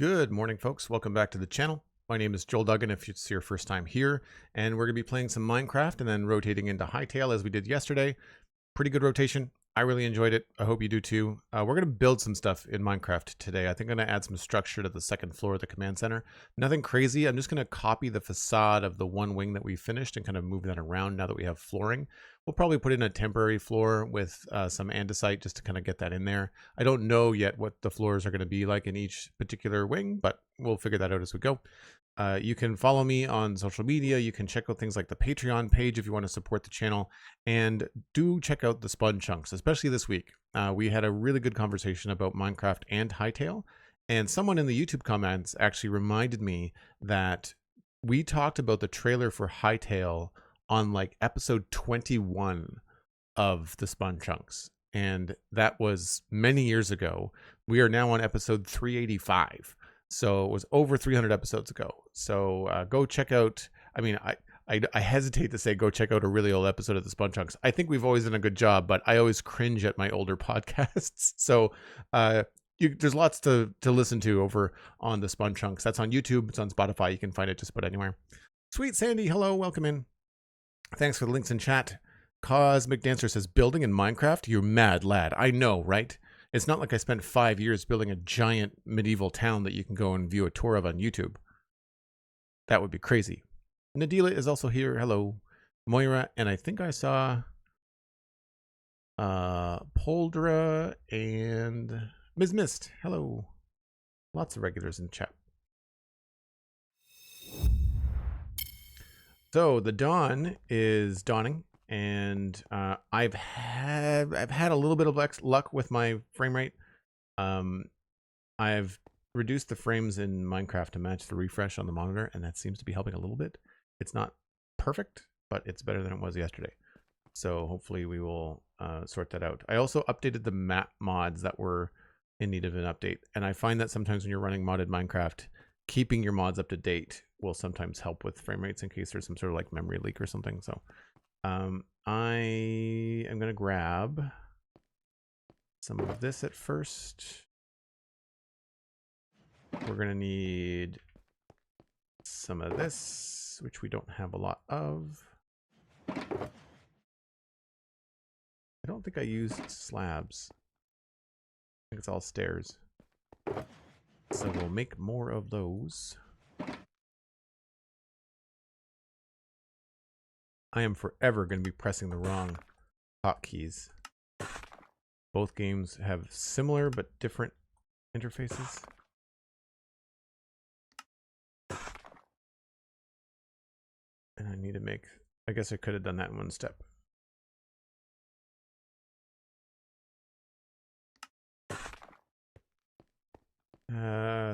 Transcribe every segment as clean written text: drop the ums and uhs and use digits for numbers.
Good morning, folks. Welcome back to the channel. My name is Joel Duggan if it's your first time here, and we're going to be playing some Minecraft and then rotating into Hightail as we did yesterday. Pretty good rotation. I really enjoyed it. I hope you do too. We're going to build some stuff in Minecraft today. I think I'm going to add some structure to the second floor of the command center. Nothing crazy. I'm just going to copy the facade of the one wing that we finished and kind of move that around now that we have flooring. We'll probably put in a temporary floor with some andesite just to kind of get that in there. I don't know yet what the floors are going to be like in each particular wing, but we'll figure that out as we go. You can follow me on social media. You can check out things like the Patreon page if you want to support the channel. And do check out the Spun Chunks, especially this week. We had a really good conversation about Minecraft and Hightail. And someone in the YouTube comments actually reminded me that we talked about the trailer for Hightail on like episode 21 of the Spun Chunks. And that was many years ago. We are now on episode 385. So it was over 300 episodes ago. So go check out, I mean, I hesitate to say go check out a really old episode of the Spun Chunks. I think we've always done a good job, but I always cringe at my older podcasts. So there's lots to listen to over on the Spun Chunks. That's on YouTube. It's on Spotify. You can find it just about anywhere. SweetSandi, hello, welcome in. Thanks for the links in chat. Cosmic Dancer says, building in Minecraft? You're mad, lad. I know, right? It's not like I spent 5 years building a giant medieval town that you can go and view a tour of on YouTube. That would be crazy. Nadila is also here. Hello. Moira, and I think I saw Poldra and Ms. Mist. Hello. Lots of regulars in the chat. So the dawn is dawning. And I've had a little bit of luck with my frame rate. I've reduced the frames in Minecraft to match the refresh on the monitor, and that seems to be helping a little bit. It's not perfect, but it's better than it was yesterday. So hopefully we will sort that out. I also updated the map mods that were in need of an update, and I find that sometimes when you're running modded Minecraft, keeping your mods up to date will sometimes help with frame rates in case there's some sort of like memory leak or something. So I am going to grab some of this at first. We're going to need some of this, which we don't have a lot of. I don't think I used slabs. I think it's all stairs. So we'll make more of those. I am forever going to be pressing the wrong hotkeys. Both games have similar but different interfaces. And I need to make, I guess I could have done that in one step.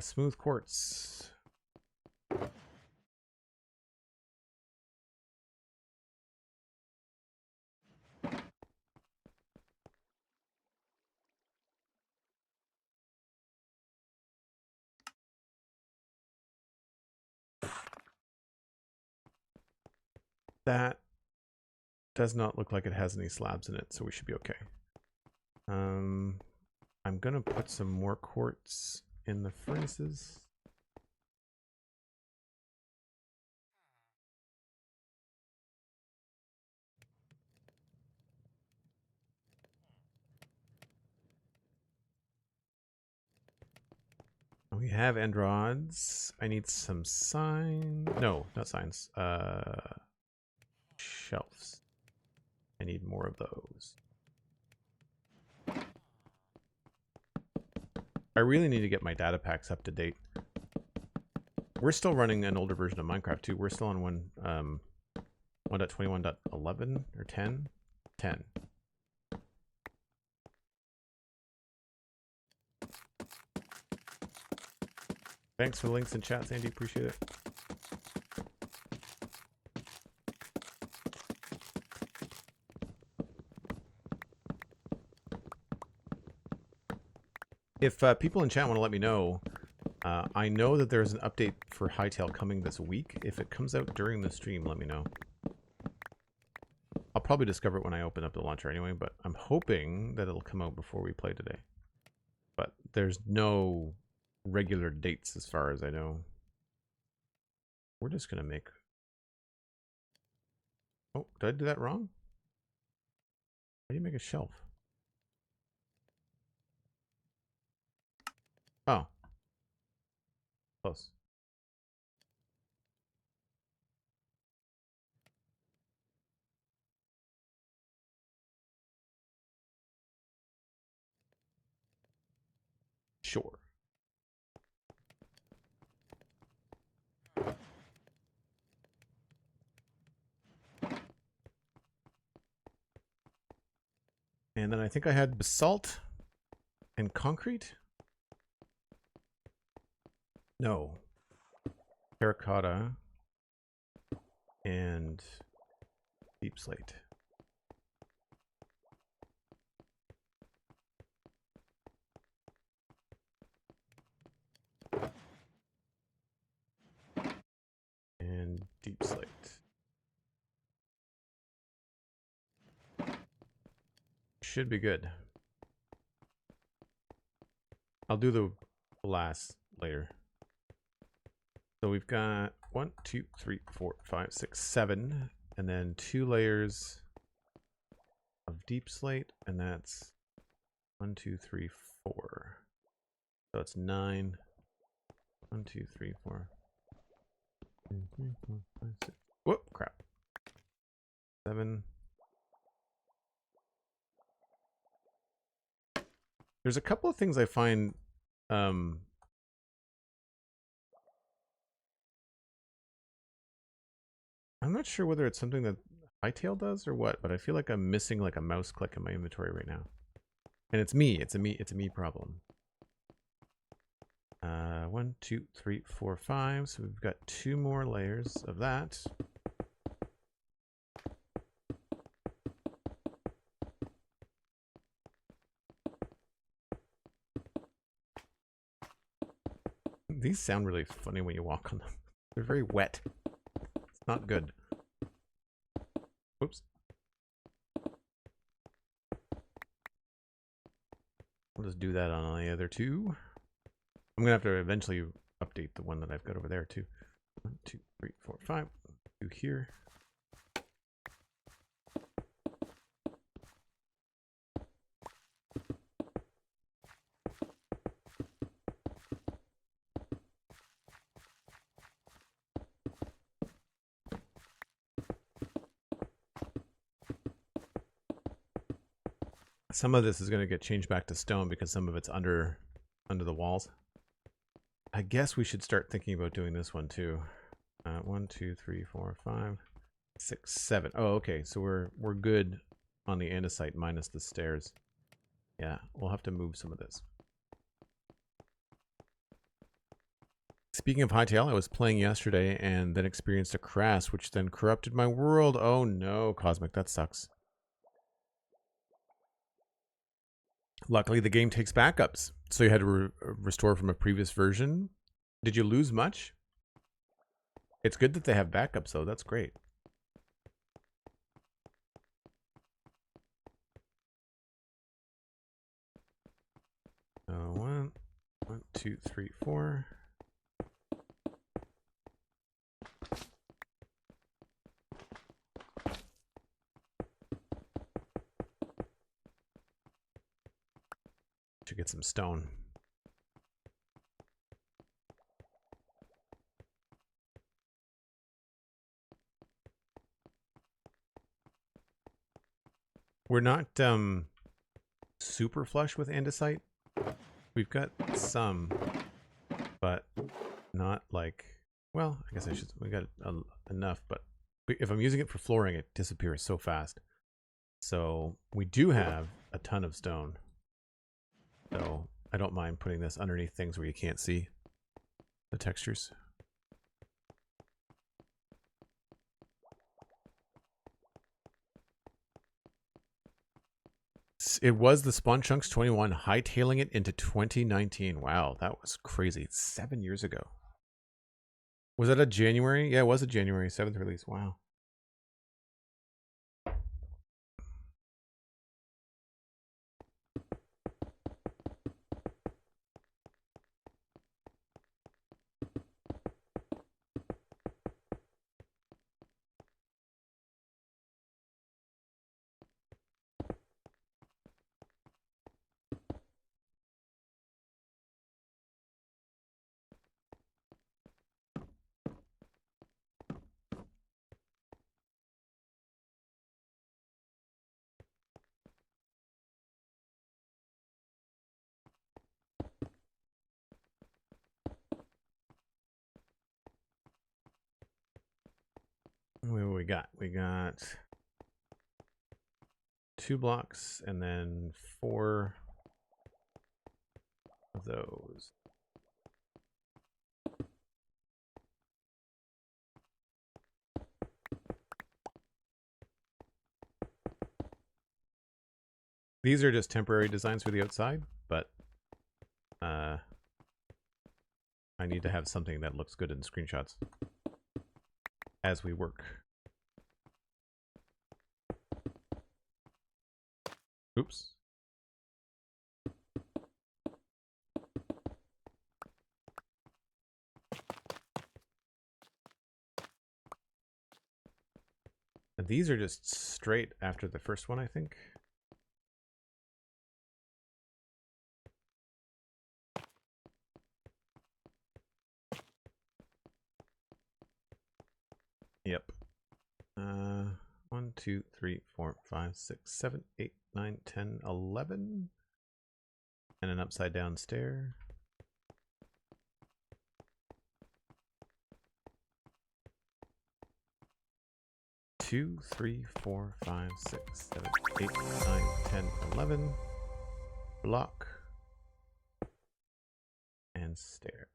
Smooth quartz. That does not look like it has any slabs in it, so we should be okay. I'm gonna put some more quartz in the furnaces. We have end rods. I need some sign. No, not signs. Shelves. I need more of those. I really need to get my data packs up to date. We're still running an older version of Minecraft too. We're still on 1.21.11 or 10? 10. Thanks for the links in chat, Sandy. Appreciate it. If people in chat want to let me know, I know that there's an update for Hightail coming this week. If it comes out during the stream, let me know. I'll probably discover it when I open up the launcher anyway, but I'm hoping that it'll come out before we play today. But there's no regular dates as far as I know. We're just going to make... Oh, did I do that wrong? How do you make a shelf? Oh. Close. Sure. And then I think I had basalt and concrete. No. Terracotta and deep slate. And deep slate. Should be good. I'll do the last later. So we've got 1, 2, 3, 4, 5, 6, 7, and then 2 layers of deep slate, and that's 1, 2, 3, 4. So it's 9. 1, 2, 3, 4. 2, 3, 4, 5, 6. Whoop, crap. 7. There's a couple of things I find I'm not sure whether it's something that Hightail does or what, but I feel like I'm missing like a mouse click in my inventory right now. And it's me. It's a me problem. 1, 2, 3, 4, 5. So we've got 2 more layers of that. These sound really funny when you walk on them. They're very wet. It's not good. Oops. I'll just do that on the other 2. I'm gonna have to eventually update the one that I've got over there too. 1, 2, 3, 4, 5. 2 here. Some of this is going to get changed back to stone because some of it's under the walls. I guess we should start thinking about doing this one too. 1, 2, 3, 4, 5, 6, 7. Oh, okay. So we're good on the andesite minus the stairs. Yeah, we'll have to move some of this. Speaking of Hightail, I was playing yesterday and then experienced a crash, which then corrupted my world. Oh no, Cosmic, that sucks. Luckily, the game takes backups, so you had to restore from a previous version. Did you lose much? It's good that they have backups, though. That's great. So 1, 2, 3, 4. Should get some stone. We're not super flush with andesite. We've got some, but not like, well, I guess we got enough, but if I'm using it for flooring, it disappears so fast. So we do have a ton of stone. So I don't mind putting this underneath things where you can't see the textures. It was the Spawn Chunks 21 hightailing it into 2019. Wow, that was crazy. It's 7 years ago. Was that a January? Yeah, it was a January 7th release. Wow. we got? We got 2 blocks and then 4 of those. These are just temporary designs for the outside, but I need to have something that looks good in screenshots as we work. Oops. And these are just straight after the first one, I think. Yep. 1, 2, 3, 4, 5, 6, 7, 8, 9, 10, 11. And an upside down stair. Two, 3, 4, 5, 6, 7, 8, 9, 10, 11. Block. And stair.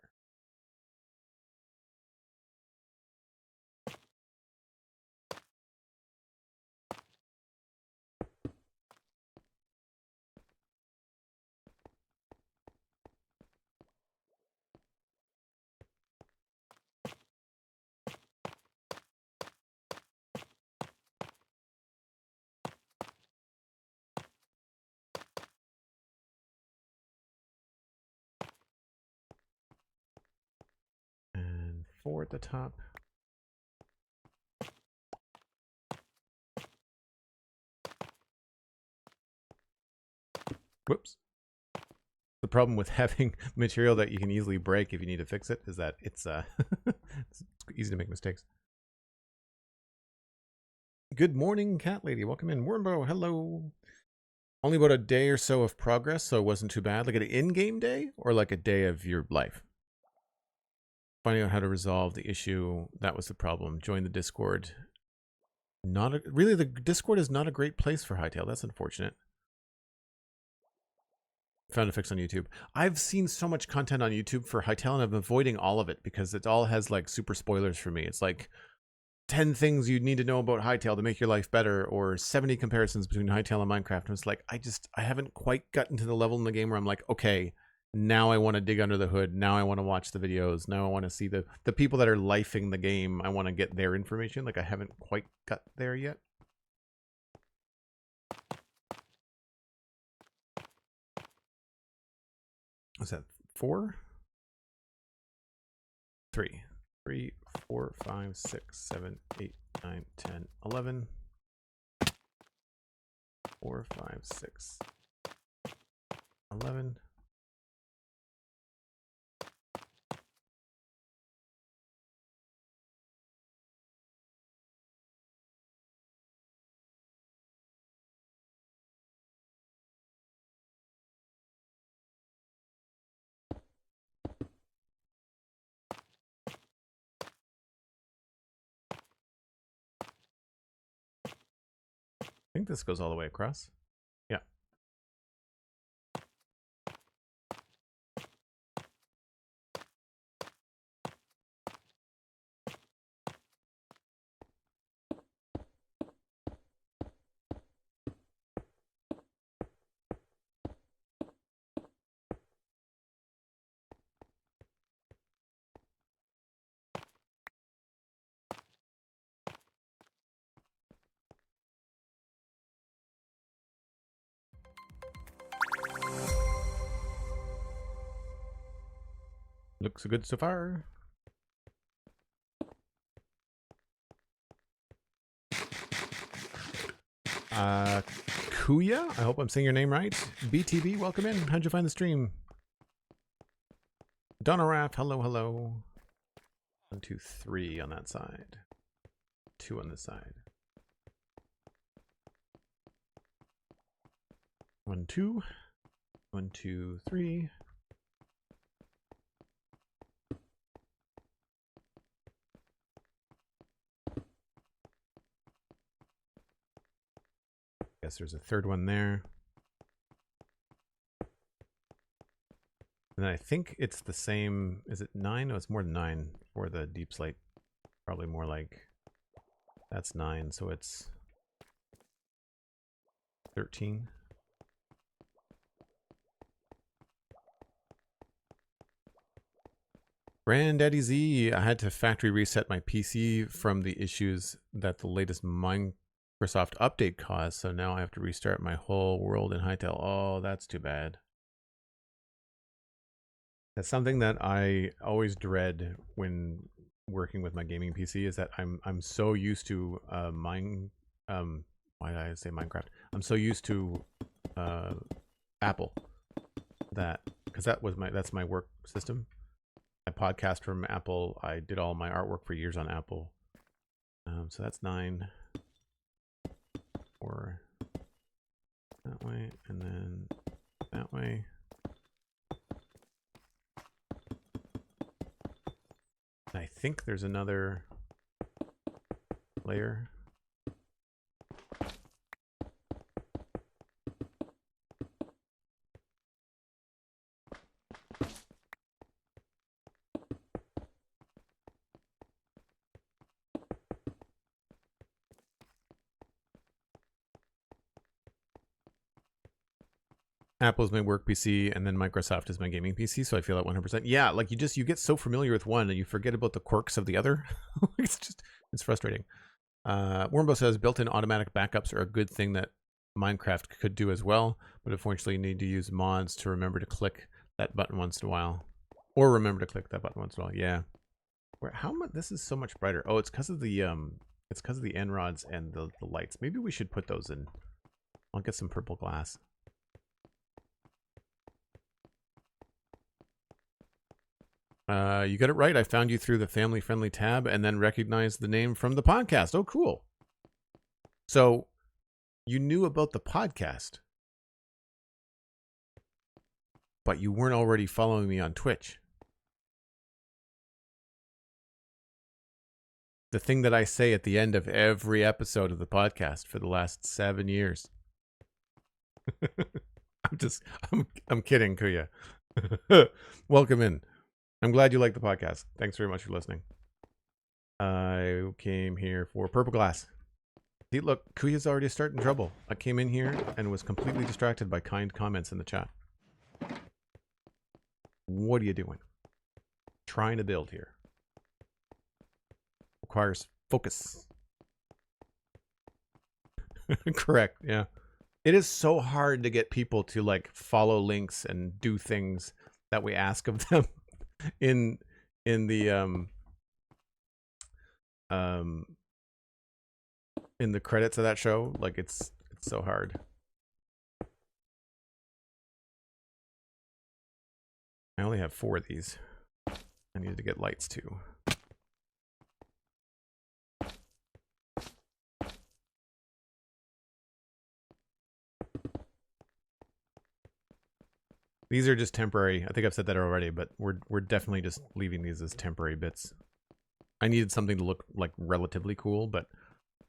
And 4 at the top. Whoops. The problem with having material that you can easily break if you need to fix it is that it's it's easy to make mistakes. Good morning, cat lady. Welcome in. Wormbo, hello. Only about a day or so of progress, so it wasn't too bad. Like an in-game day or like a day of your life? Finding out how to resolve the issue. That was the problem. Join the Discord. Really, the Discord is not a great place for Hytale. That's unfortunate. Found a fix on YouTube. I've seen so much content on YouTube for Hytale, and I'm avoiding all of it because it all has like super spoilers for me. It's like 10 things you need to know about Hytale to make your life better, or 70 comparisons between Hytale and Minecraft. And it's like, I haven't quite gotten to the level in the game where I'm like, okay, now I want to dig under the hood. Now I want to watch the videos. Now I want to see the people that are lifing the game. I want to get their information. Like I haven't quite got there yet. What's that? 4? 3. 3, 4, 5, 6, 7, 8, 9, 10, 11. 4, 5, 6, 11. I think this goes all the way across. Yeah. Looks good so far. Kuya, I hope I'm saying your name right. BTB, welcome in. How'd you find the stream? Dalara, hello, hello. 1, 2, 3 on that side. 2 on this side. 1, 2. 1, 2, 3. guess there's a third one there. And then I think it's the same. Is it 9? No, it's more than 9 for the deep slate. Probably more like, that's 9, so it's 13. Granddaddy Z, I had to factory reset my PC from the issues that the latest Microsoft update caused, so now I have to restart my whole world in Hytale. Oh, that's too bad. That's something that I always dread when working with my gaming PC, is that I'm so used to why did I say Minecraft? I'm so used to Apple that, because that's my work system. I podcast from Apple. I did all my artwork for years on Apple. So that's 9. Or that way, and then that way. I think there's another layer. Apple is my work PC, and then Microsoft is my gaming PC, so I feel that 100%. Yeah, like you get so familiar with one and you forget about the quirks of the other. It's frustrating. Wormbo says built-in automatic backups are a good thing that Minecraft could do as well, but unfortunately you need to use mods to remember to click that button once in a while. Or remember to click that button once in a while, yeah. How much? This is so much brighter. Oh, it's because of the end rods and the lights. Maybe we should put those in. I'll get some purple glass. You got it right. I found you through the family-friendly tab and then recognized the name from the podcast. Oh, cool. So you knew about the podcast, but you weren't already following me on Twitch. The thing that I say at the end of every episode of the podcast for the last 7 years. I'm kidding, Kuya. Welcome in. I'm glad you like the podcast. Thanks very much for listening. I came here for purple glass. See, look, Kuya's already starting trouble. I came in here and was completely distracted by kind comments in the chat. What are you doing? Trying to build here. Requires focus. Correct, yeah. It is so hard to get people to like follow links and do things that we ask of them. in the credits of that show, like it's so hard. I only have 4 of these. I needed to get lights too. These are just temporary. I think I've said that already, but we're definitely just leaving these as temporary bits. I needed something to look like relatively cool, but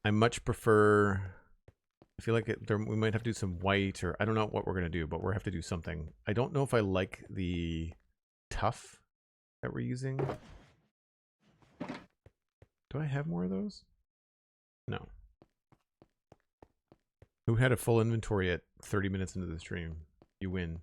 I much prefer. I feel like we might have to do some white, or I don't know what we're gonna do, but we'll have to do something. I don't know if I like the tuff that we're using. Do I have more of those? No. Who had a full inventory at 30 minutes into the stream? You win.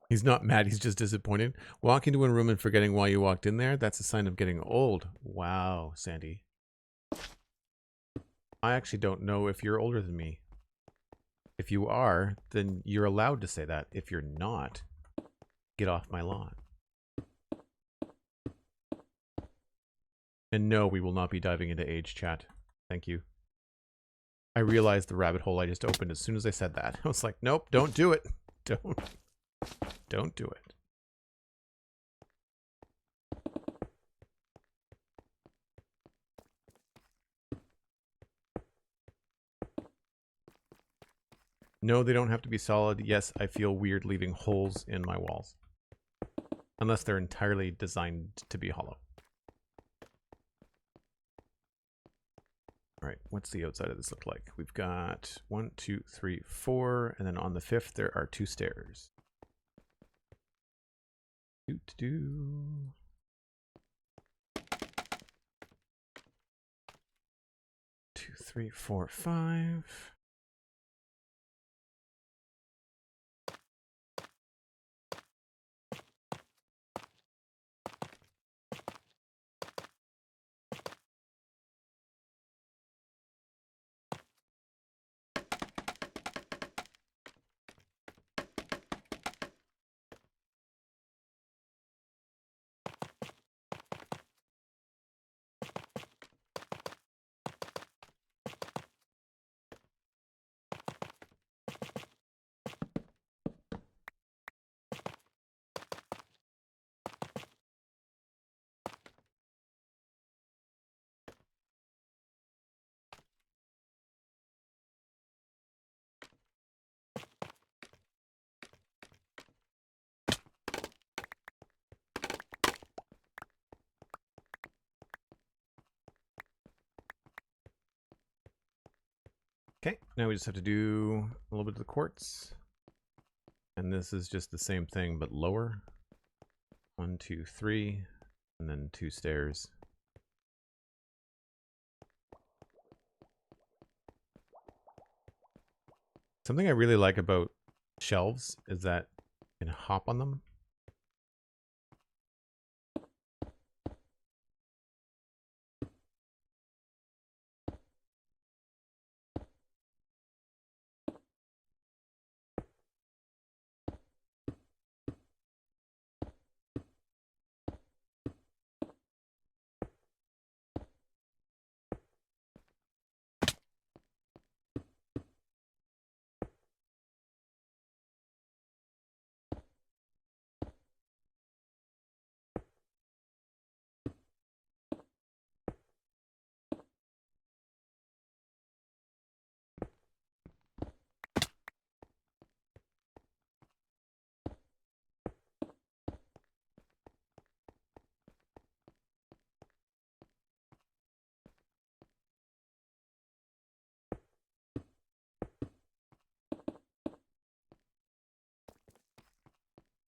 He's not mad, he's just disappointed. Walking to a room and forgetting why you walked in there, that's a sign of getting old. Wow, Sandy. I actually don't know if you're older than me. If you are, then you're allowed to say that. If you're not, get off my lawn. And no, we will not be diving into age chat. Thank you. I realized the rabbit hole I just opened as soon as I said that. I was like, nope, don't do it. Don't do it. No, they don't have to be solid. Yes, I feel weird leaving holes in my walls. Unless they're entirely designed to be hollow. All right, what's the outside of this look like? We've got 1, 2, 3, 4, and then on the 5th there are 2 stairs. 2, 3, 4, 5. Okay, now we just have to do a little bit of the quartz. And this is just the same thing, but lower. 1, 2, 3, and then 2 stairs. Something I really like about shelves is that you can hop on them.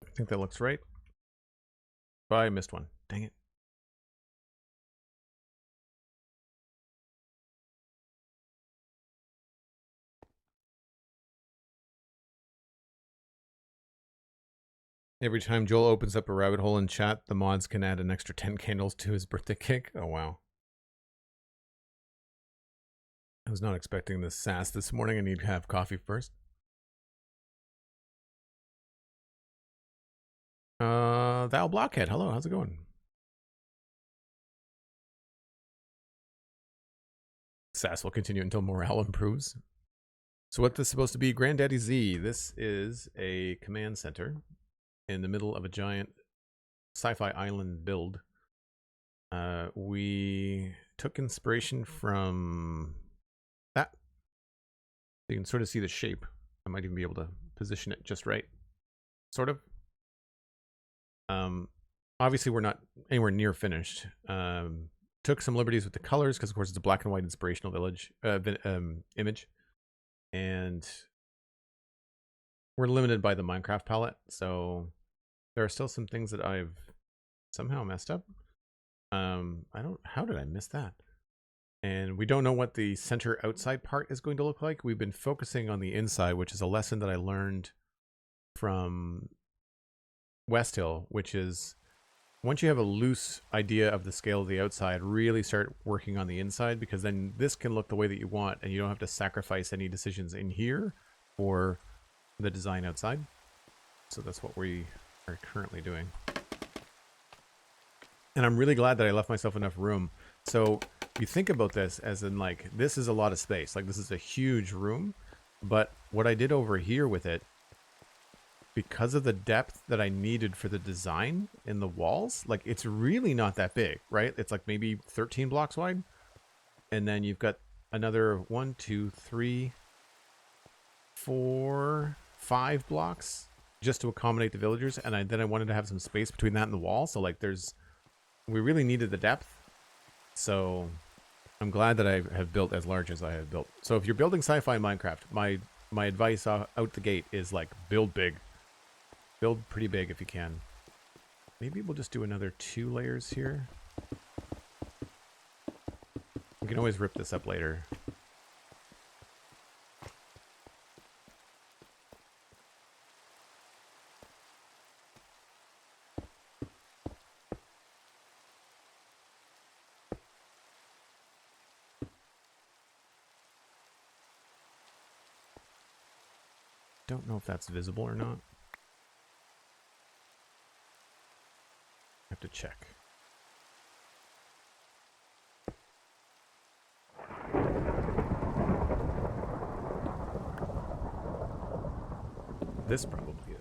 I think that looks right. Oh, I missed one. Dang it. Every time Joel opens up a rabbit hole in chat, the mods can add an extra 10 candles to his birthday cake. Oh, wow. I was not expecting this sass this morning. I need to have coffee first. Thou Blockhead. Hello, how's it going? Sass will continue until morale improves. So what this is supposed to be, Granddaddy Z. This is a command center in the middle of a giant sci-fi island build. We took inspiration from that. You can sort of see the shape. I might even be able to position it just right. Sort of. Obviously we're not anywhere near finished. Took some liberties with the colors because of course it's a black and white inspirational image. And we're limited by the Minecraft palette, so there are still some things that I've somehow messed up. How did I miss that? And we don't know what the center outside part is going to look like. We've been focusing on the inside, which is a lesson that I learned from West Hill, which is once you have a loose idea of the scale of the outside, really start working on the inside, because then this can look the way that you want and you don't have to sacrifice any decisions in here for the design outside. So that's what we are currently doing. And I'm really glad that I left myself enough room. So you think about this as in like, this is a lot of space. Like this is a huge room, but what I did over here with it, because of the depth that I needed for the design in the walls, like it's really not that big, right? It's like maybe 13 blocks wide. And then you've got another 1, 2, 3, 4, 5 blocks just to accommodate the villagers. And then I wanted to have some space between that and the wall. So like we really needed the depth. So I'm glad that I have built as large as I have built. So if you're building sci-fi Minecraft, my advice out the gate is like build big. Build pretty big if you can. Maybe we'll just do another 2 layers here. We can always rip this up later. Don't know if that's visible or not. Have to check. This probably is.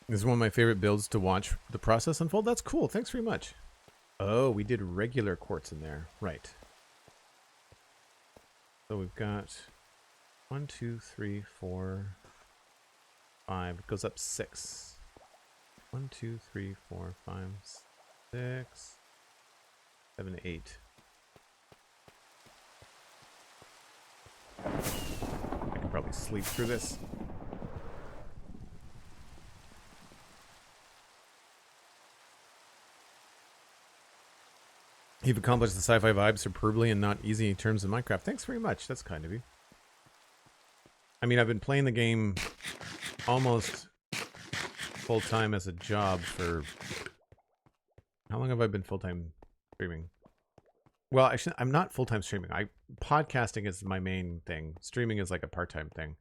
This is one of my favorite builds to watch the process unfold. That's cool. Thanks very much. Oh, we did regular quartz in there. Right. So we've got 1, 2, 3, 4, 5. It goes up 6. 1, 2, 3, 4, 5, 6, 7, 8. I can probably sleep through this. You've accomplished the sci-fi vibe superbly and not easy in terms of Minecraft. Thanks very much. That's kind of you. I mean, I've been playing the game almost full-time as a job for... How long have I been full-time streaming? Well, actually, I'm not full-time streaming. Podcasting is my main thing. Streaming is like a part-time thing.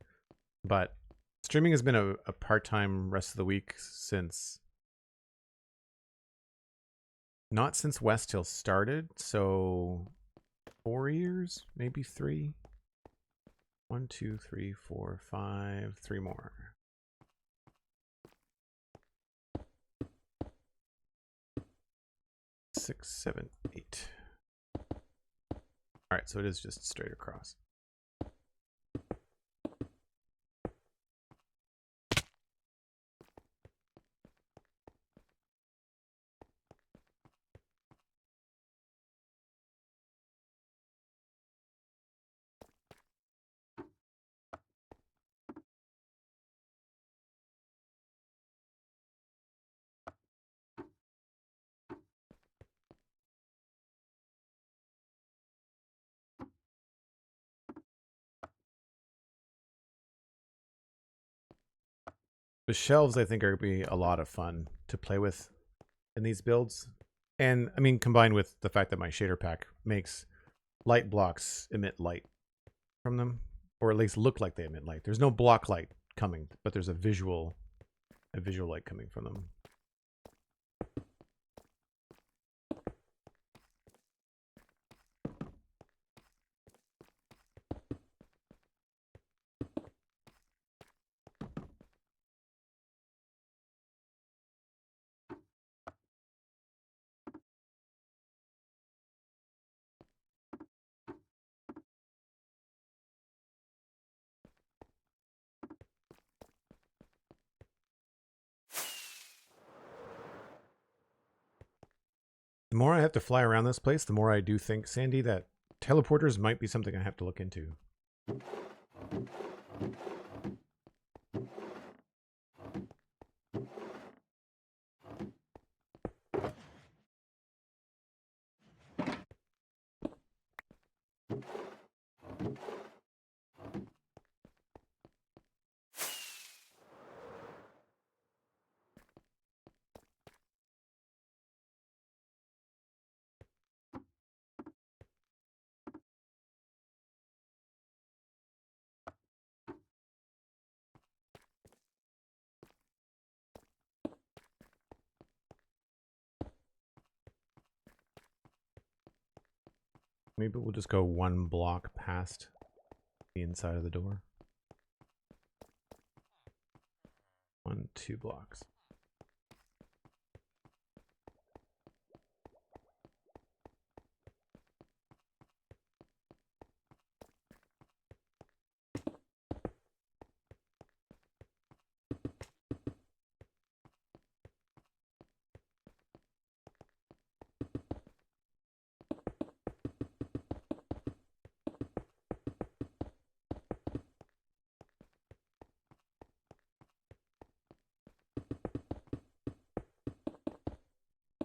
But streaming has been a part-time rest of the week since... Not since West Hill started, so 4 years, maybe 3. 1, 2, 3, 4, 5, 3 more. Six, 7, 8. All right, so it is just straight across. The shelves, I think, are going to be a lot of fun to play with in these builds. And, I mean, combined with the fact that my shader pack makes light blocks emit light from them, or at least look like they emit light. There's no block light coming, but there's a visual light coming from them. The more I have to fly around this place, the more I do think, Sandy, that teleporters might be something I have to look into. Maybe we'll just go 1 block past the inside of the door. 1, 2 blocks.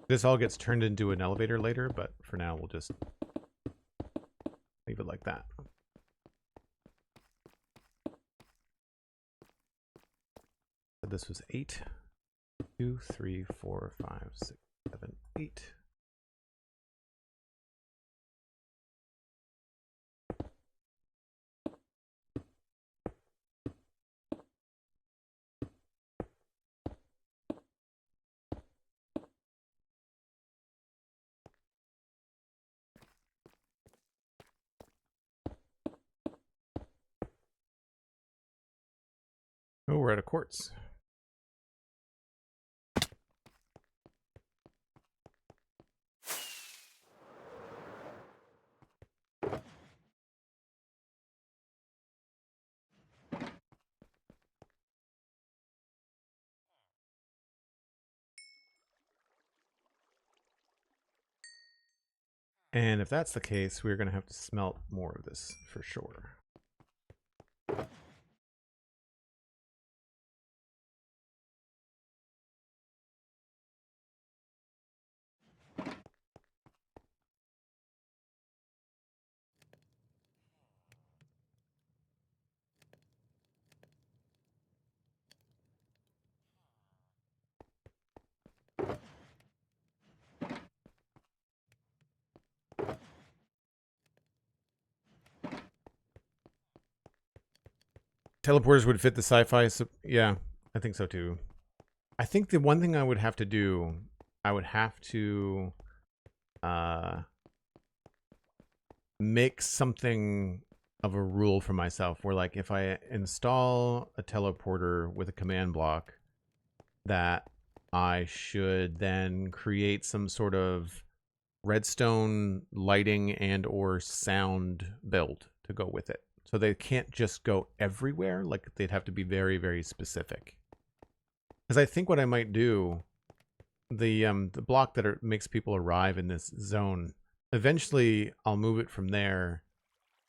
This all gets turned into an elevator later, but for now we'll just leave it like that. So this was 8. 2, 3, 4, 5, 6, 7, 8. Oh, we're out of quartz. And if that's the case, we're going to have to smelt more of this for sure. Teleporters would fit the sci-fi. So, yeah, I think so too. I think the one thing I would have to do, I would have to make something of a rule for myself where, like, if I install a teleporter with a command block, that I should then create some sort of redstone lighting and or sound build to go with it. So they can't just go everywhere. Like, they'd have to be very, very specific. Because I think what I might do, the block that makes people arrive in this zone, eventually I'll move it from there,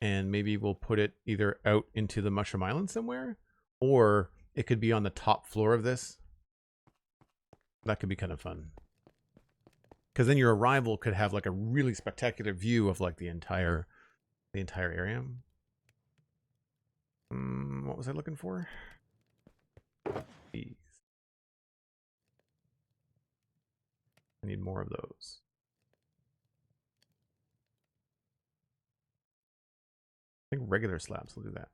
and maybe we'll put it either out into the Mushroom Island somewhere, or it could be on the top floor of this. That could be kind of fun. Because then your arrival could have like a really spectacular view of like the entire area. What was I looking for? These. I need more of those. I think regular slabs will do that.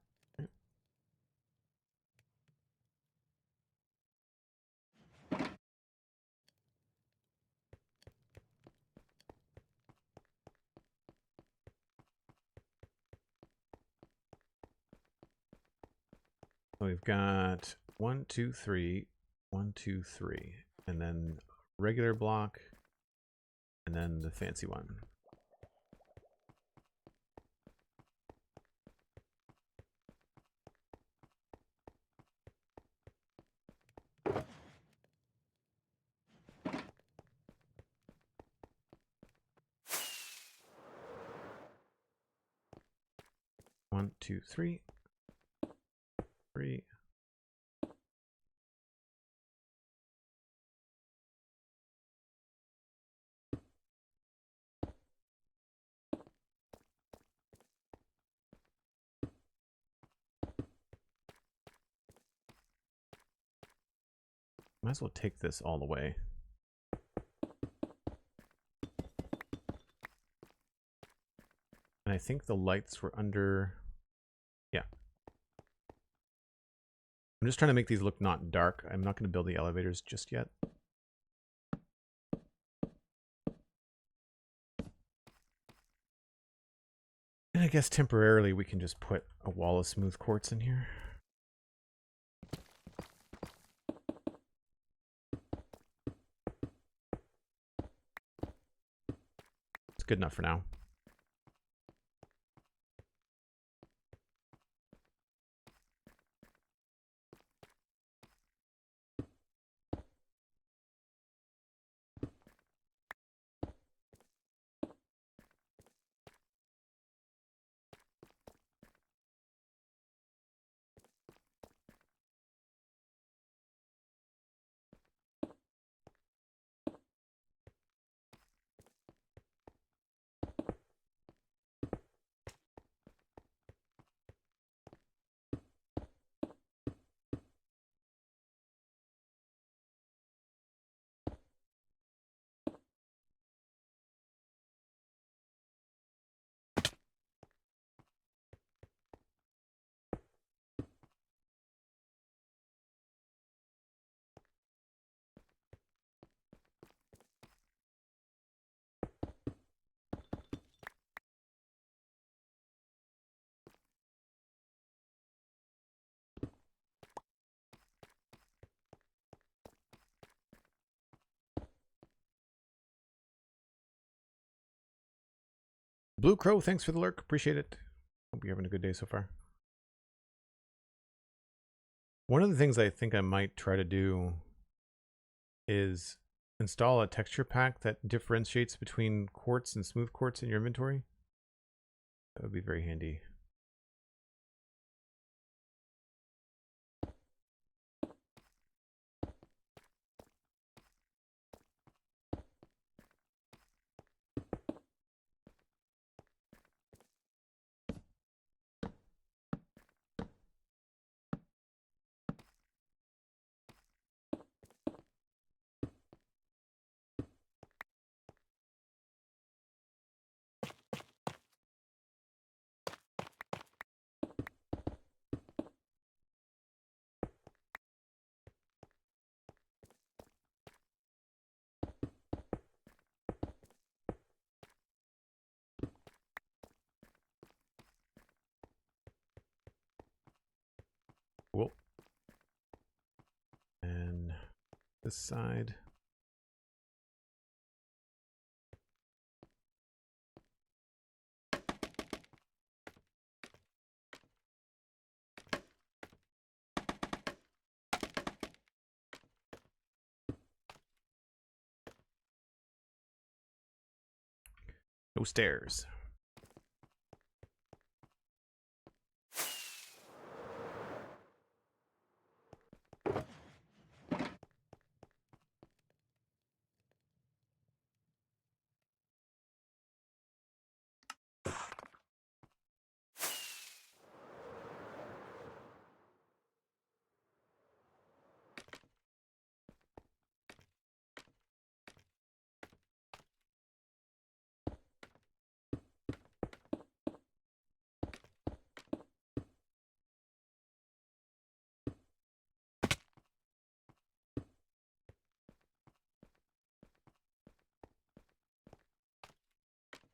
So we've got 1, 2, 3, 1, 2, 3, and then regular block, and then the fancy one. One, two, three. 3. Might as well take this all the way. And I think the lights were under... Yeah. I'm just trying to make these look not dark. I'm not going to build the elevators just yet. And I guess temporarily we can just put a wall of smooth quartz in here. It's good enough for now. Blue Crow, thanks for the lurk. Appreciate it. Hope you're having a good day so far. One of the things I think I might try to do is install a texture pack that differentiates between quartz and smooth quartz in your inventory. That would be very handy. Cool. And this side. No stairs.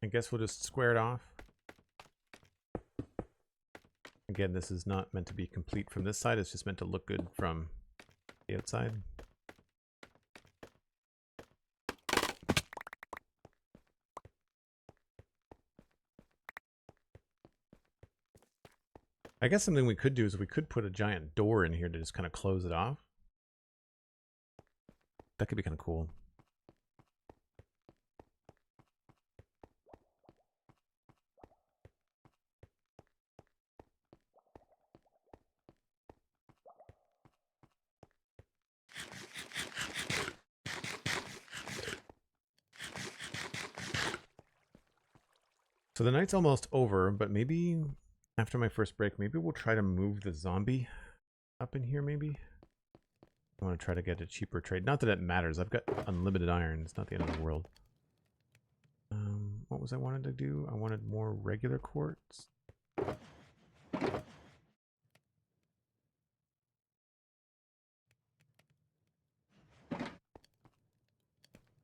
I guess we'll just square it off. Again, this is not meant to be complete from this side. It's just meant to look good from the outside. I guess something we could do is we could put a giant door in here to just kind of close it off. That could be kind of cool. So the night's almost over, but maybe after my first break, maybe we'll try to move the zombie up in here, maybe. I want to try to get a cheaper trade. Not that it matters. I've got unlimited iron. It's not the end of the world. What was I wanted to do? I wanted more regular quartz. And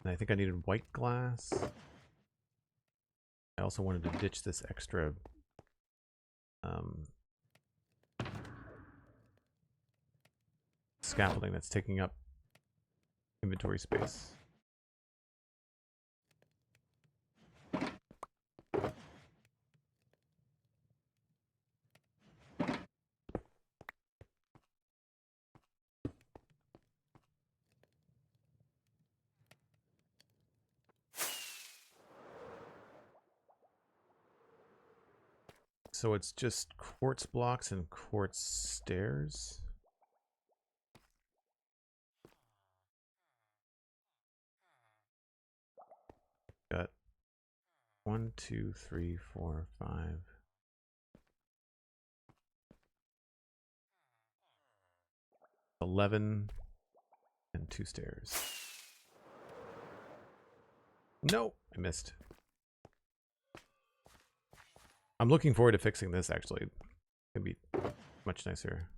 I think I needed white glass. I also wanted to ditch this extra scaffolding that's taking up inventory space. So it's just quartz blocks and quartz stairs. Got 1, 2, 3, 4, 5. 11 and 2 stairs. No, I missed. I'm looking forward to fixing this, actually. It's gonna be much nicer.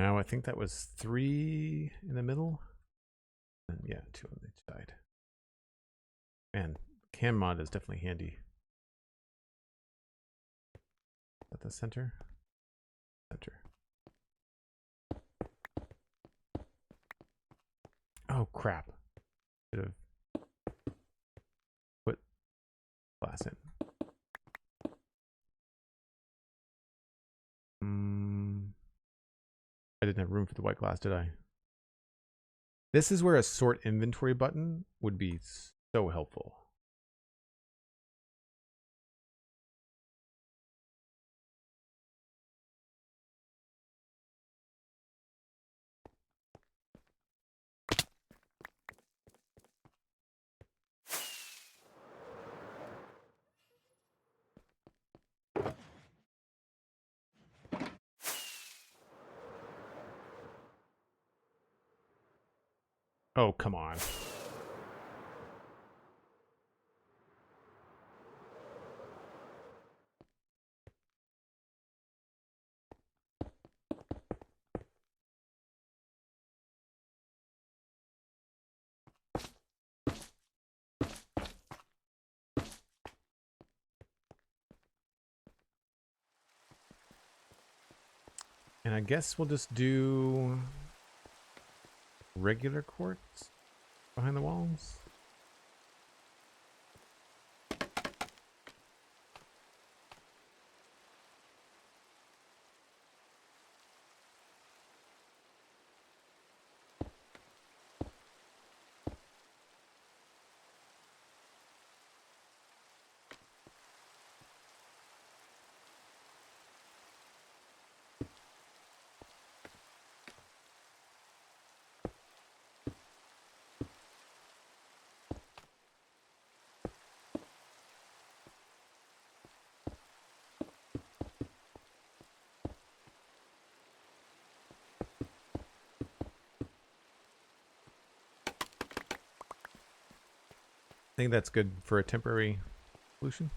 Now I think that was 3 in the middle. And yeah, 2 on each side. Man, cam mod is definitely handy. At the center. Center. Oh crap. Should have put glass in. I didn't have room for the white glass, did I? This is where a sort inventory button would be so helpful. Oh, come on. And I guess we'll just do regular quartz behind the walls. I think that's good for a temporary solution.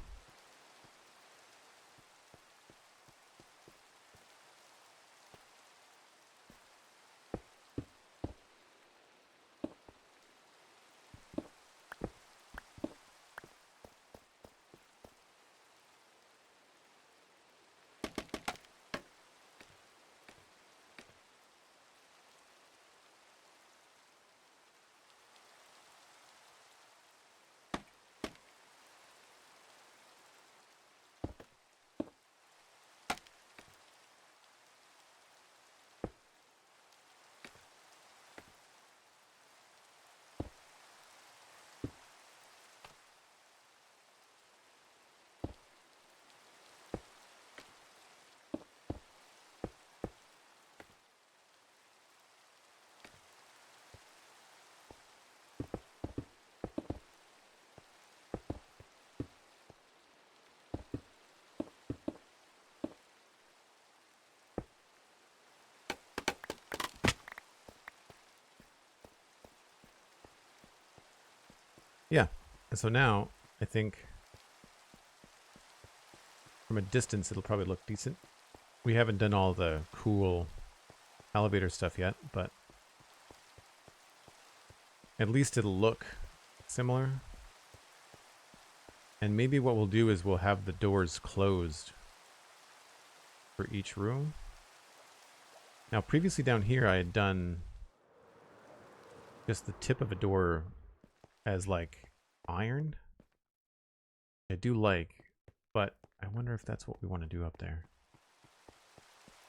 Yeah, and so now I think from a distance it'll probably look decent. We haven't done all the cool elevator stuff yet, but at least it'll look similar. And maybe what we'll do is we'll have the doors closed for each room. Now previously down here I had done just the tip of a door as like iron. I do like, but I wonder if that's what we want to do up there.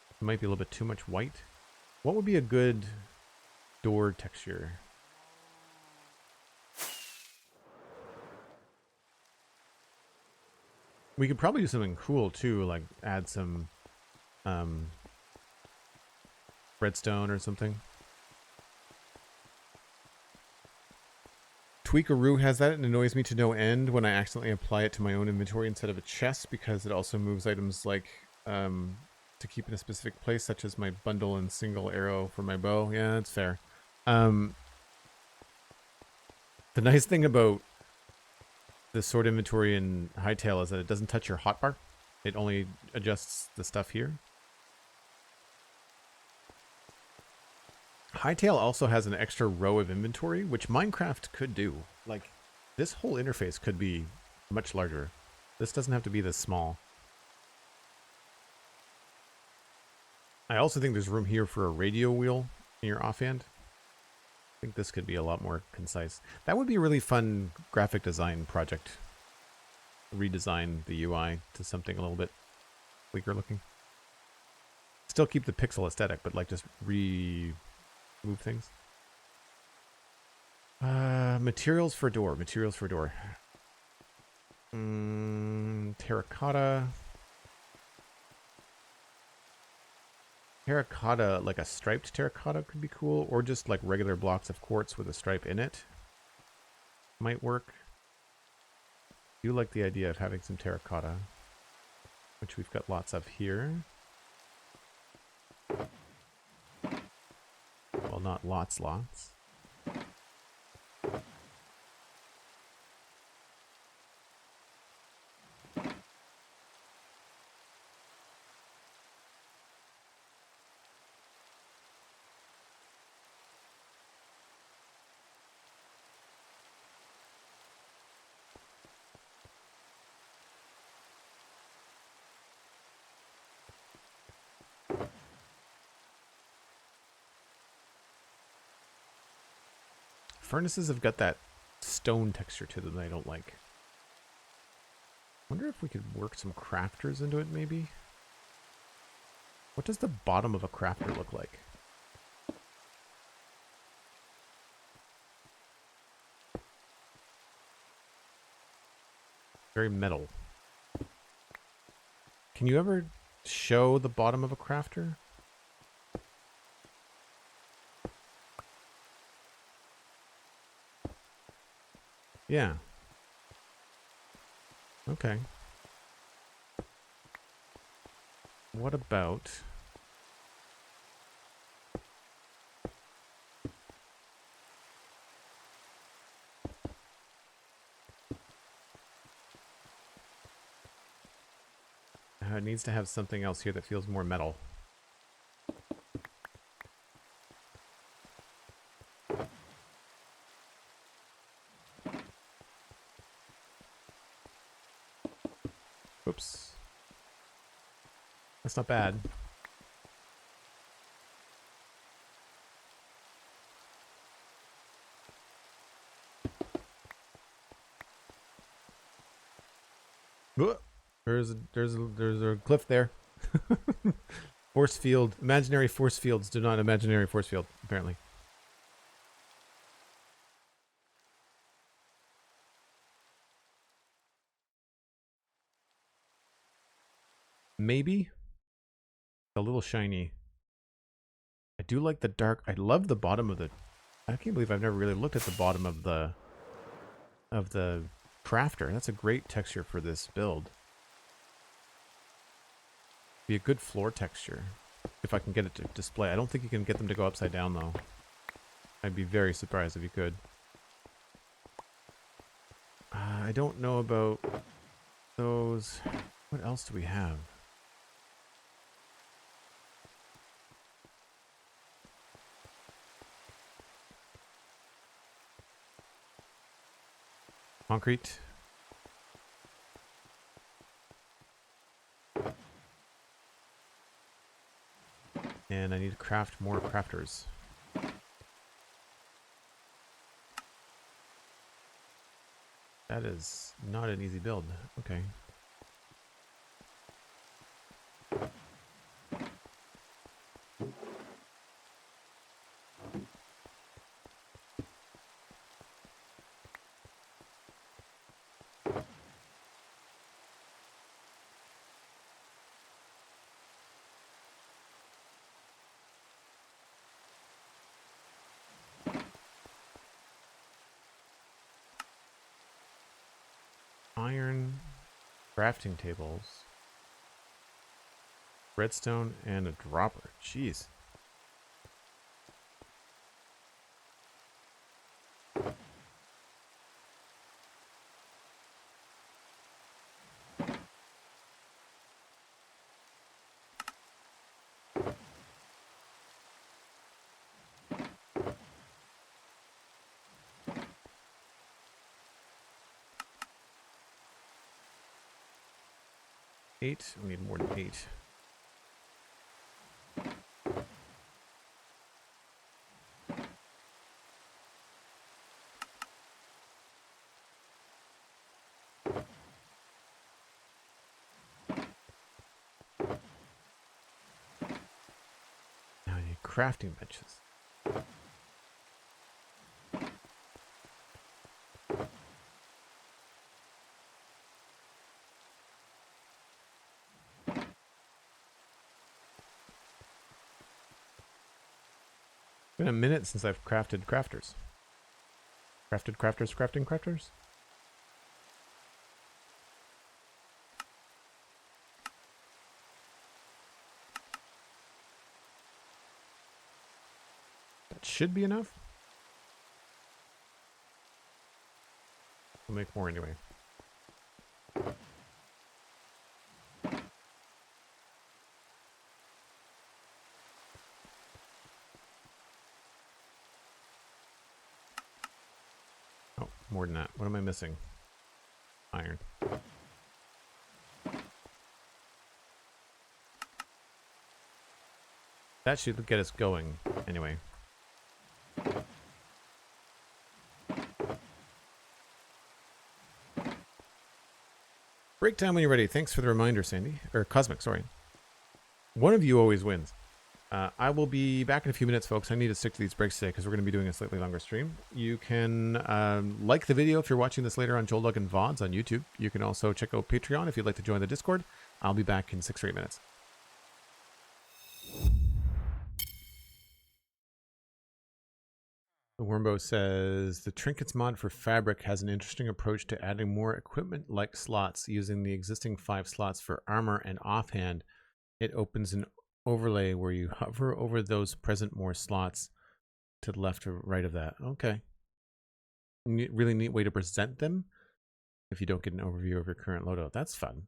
It might be a little bit too much white. What would be a good door texture? We could probably do something cool too, like add some redstone or something. Tweakaroo has that, and it annoys me to no end when I accidentally apply it to my own inventory instead of a chest, because it also moves items like to keep in a specific place, such as my bundle and single arrow for my bow. Yeah, that's fair. The nice thing about the sword inventory in Hightail is that it doesn't touch your hotbar. It only adjusts the stuff here. Hightail also has an extra row of inventory, which Minecraft could do. Like, this whole interface could be much larger. This doesn't have to be this small. I also think there's room here for a radio wheel in your offhand. I think this could be a lot more concise. That would be a really fun graphic design project. Redesign the UI to something a little bit sleeker looking. Still keep the pixel aesthetic, but like just remove things. Materials for door. Materials for door. Terracotta. Terracotta, like a striped terracotta could be cool, or just like regular blocks of quartz with a stripe in it. Might work. I do like the idea of having some terracotta, which we've got lots of here. Well, not lots. Furnaces have got that stone texture to them that I don't like. Wonder if we could work some crafters into it, maybe? What does the bottom of a crafter look like? Very metal. Can you ever show the bottom of a crafter? Yeah. Okay. What about... it needs to have something else here that feels more metal. Oops. That's not bad. There's a cliff there. Force field. Imaginary force fields do not imaginary force field, apparently. Maybe. A little shiny. I do like the dark. I love the bottom of the... I can't believe I've never really looked at the bottom of the crafter. That's a great texture for this build. Be a good floor texture if I can get it to display. I don't think you can get them to go upside down though. I'd be very surprised if you could. I don't know about those. What else do we have? Concrete. And I need to craft more crafters. That is not an easy build. Okay. Iron crafting tables, redstone, and a dropper. Jeez. 8. We need more than 8. Now I need crafting benches. It's been a minute since I've crafted crafters. Crafted crafters, crafting crafters? That should be enough. We'll make more anyway. Oh, more than that. What am I missing? Iron. That should get us going anyway. Break time when you're ready. Thanks for the reminder, Sandy. Or Cosmic, sorry. One of you always wins. I will be back in a few minutes, folks. I need to stick to these breaks today because we're going to be doing a slightly longer stream. You can like the video if you're watching this later on Joel Duggan VODs on YouTube. You can also check out Patreon if you'd like to join the Discord. I'll be back in 6 or 8 minutes. The Wormbo says, the Trinkets mod for Fabric has an interesting approach to adding more equipment-like slots using the existing 5 slots for armor and offhand. It opens an overlay where you hover over those present more slots to the left or right of that. Okay. Really neat way to present them if you don't get an overview of your current loadout. That's fun.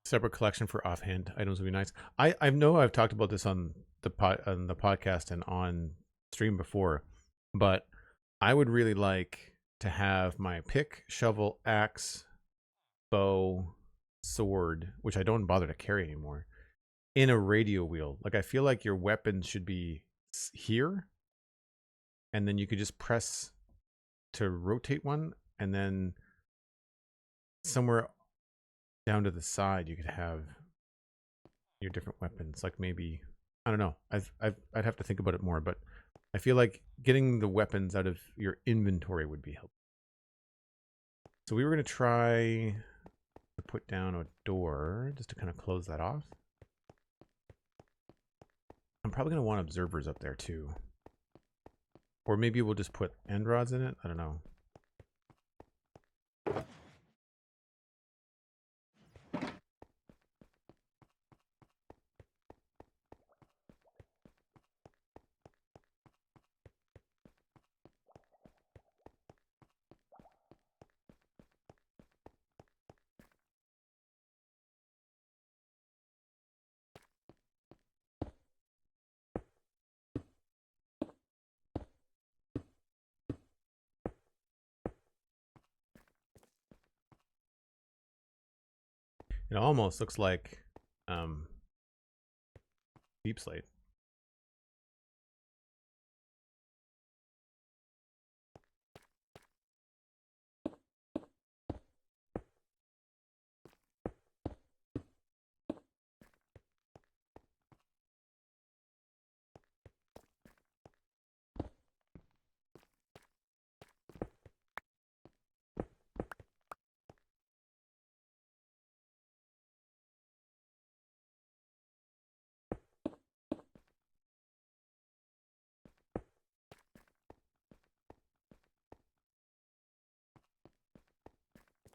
Separate collection for offhand items would be nice. I know I've talked about this on the podcast and on stream before, but I would really like to have my pick, shovel, axe, bow, sword, which I don't bother to carry anymore, in a radio wheel. Like, I feel like your weapons should be here, and then you could just press to rotate one, and then somewhere down to the side you could have your different weapons. Like, maybe, I don't know, I'd have to think about it more, but I feel like getting the weapons out of your inventory would be helpful. So we were going to try to put down a door just to kind of close that off. I'm probably going to want observers up there too. Or maybe we'll just put end rods in it. I don't know. It almost looks like deep slate.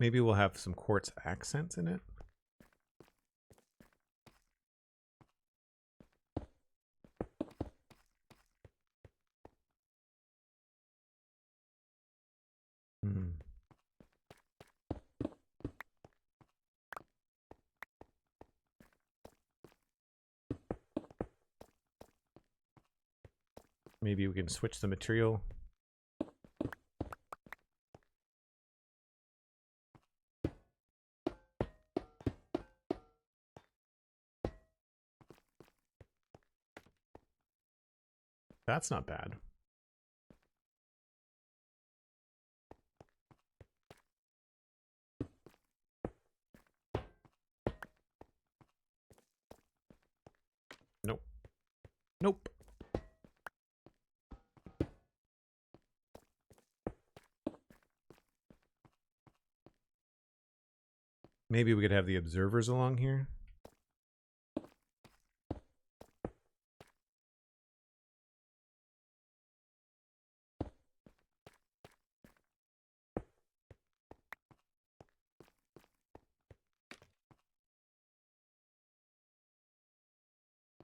Maybe we'll have some quartz accents in it. Maybe we can switch the material. That's not bad. Nope. Nope. Maybe we could have the observers along here.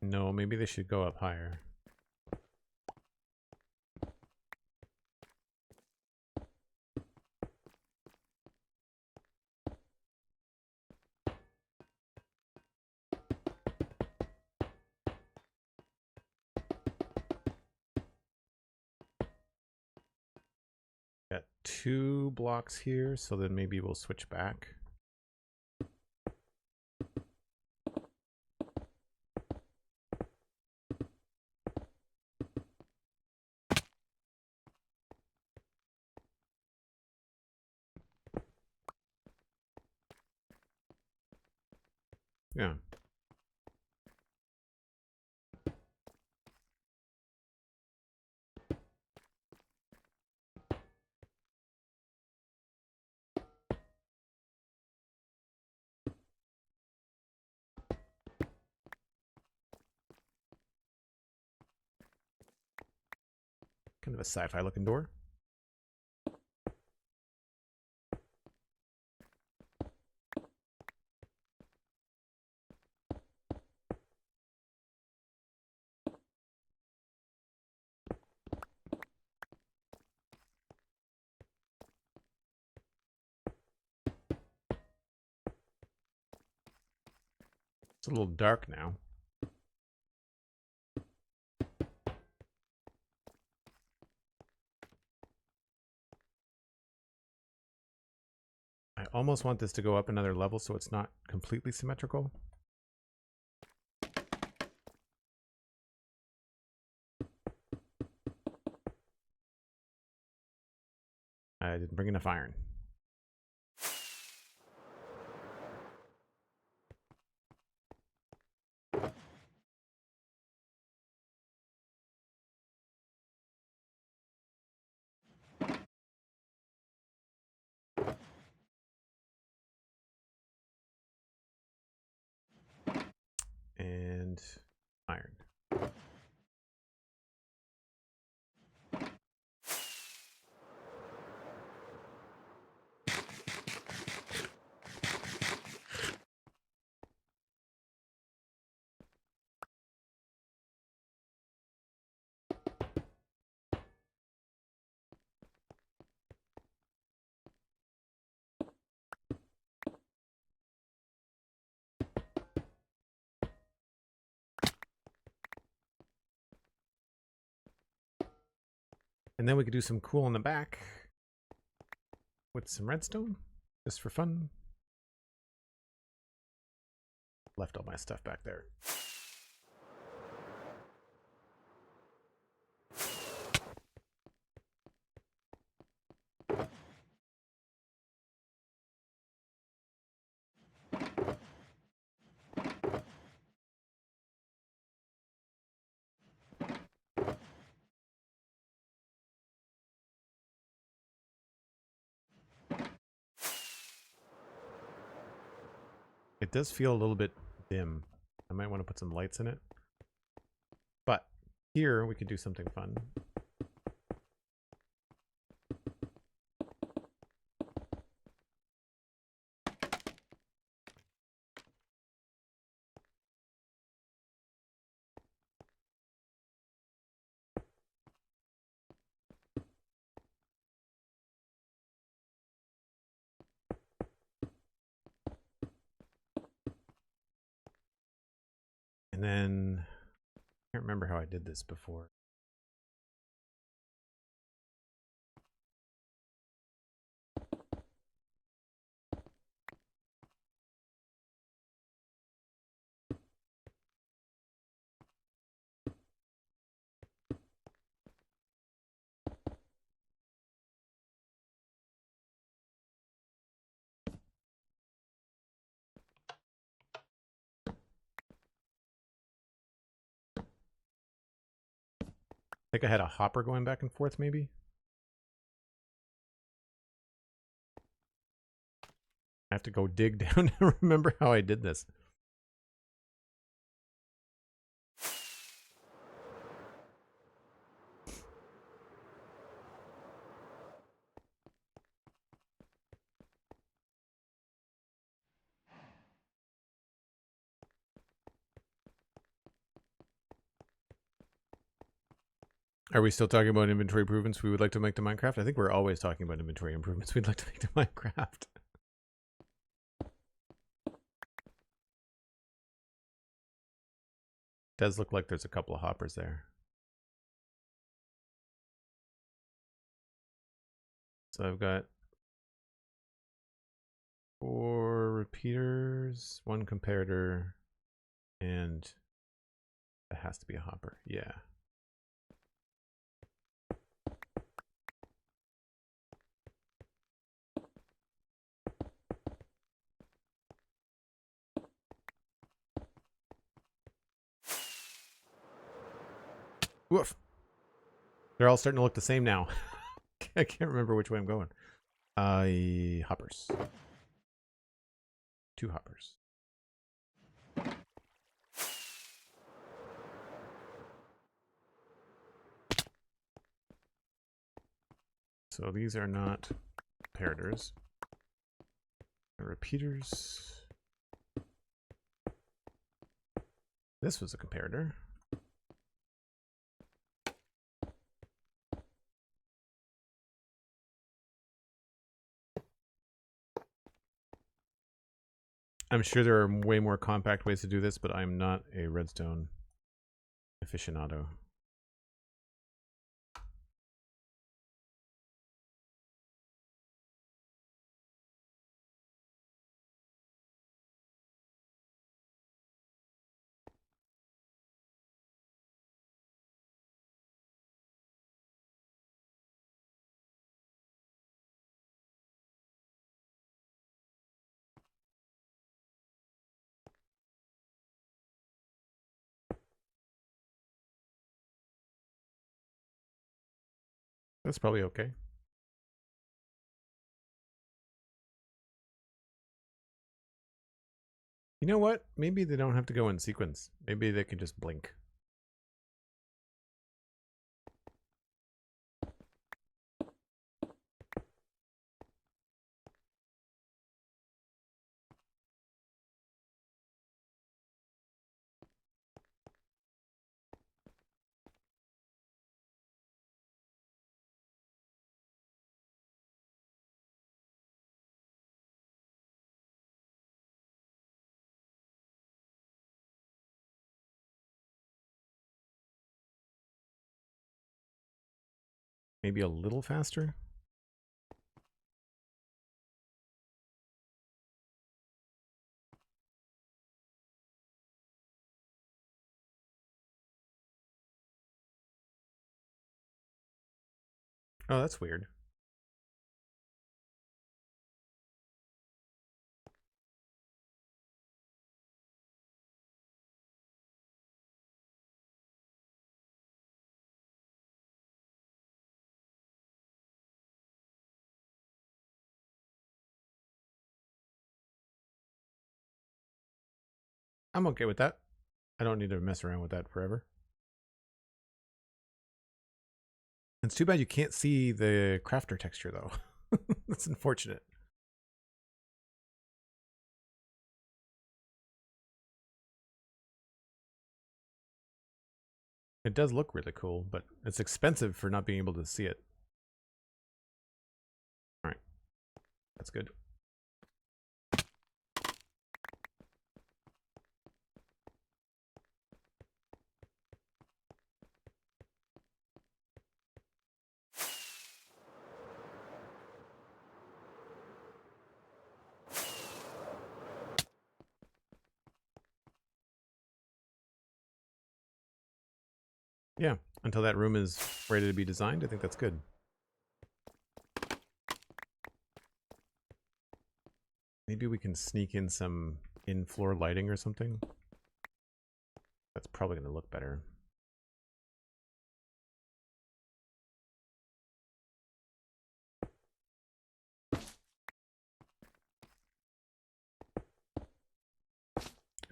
No, maybe they should go up higher. Got 2 blocks here, so then maybe we'll switch back. Yeah. Kind of a sci-fi looking door. It's a little dark now. I almost want this to go up another level so it's not completely symmetrical. I didn't bring enough iron. And iron. And then we could do some cool in the back with some redstone, just for fun. Left all my stuff back there. It does feel a little bit dim. I might want to put some lights in it. But here we could do something fun. And then I can't remember how I did this before. think I had a hopper going back and forth, maybe? I have to go dig down to remember how I did this. Are we still talking about inventory improvements we would like to make to Minecraft? I think we're always talking about inventory improvements we'd like to make to Minecraft. Does look like there's a couple of hoppers there. So I've got 4 repeaters, 1 comparator, and that has to be a hopper. Yeah. Woof. They're all starting to look the same now. I can't remember which way I'm going. Hoppers. 2 hoppers. So these are not comparators. They're repeaters. This was a comparator. I'm sure there are way more compact ways to do this, but I'm not a redstone aficionado. That's probably okay. You know what? Maybe they don't have to go in sequence. Maybe they can just blink. Maybe a little faster? Oh, that's weird. I'm okay with that. I don't need to mess around with that forever. It's too bad you can't see the crafter texture, though. That's unfortunate. It does look really cool, but it's expensive for not being able to see it. All right. That's good. Yeah, until that room is ready to be designed, I think that's good. Maybe we can sneak in some in-floor lighting or something. That's probably going to look better.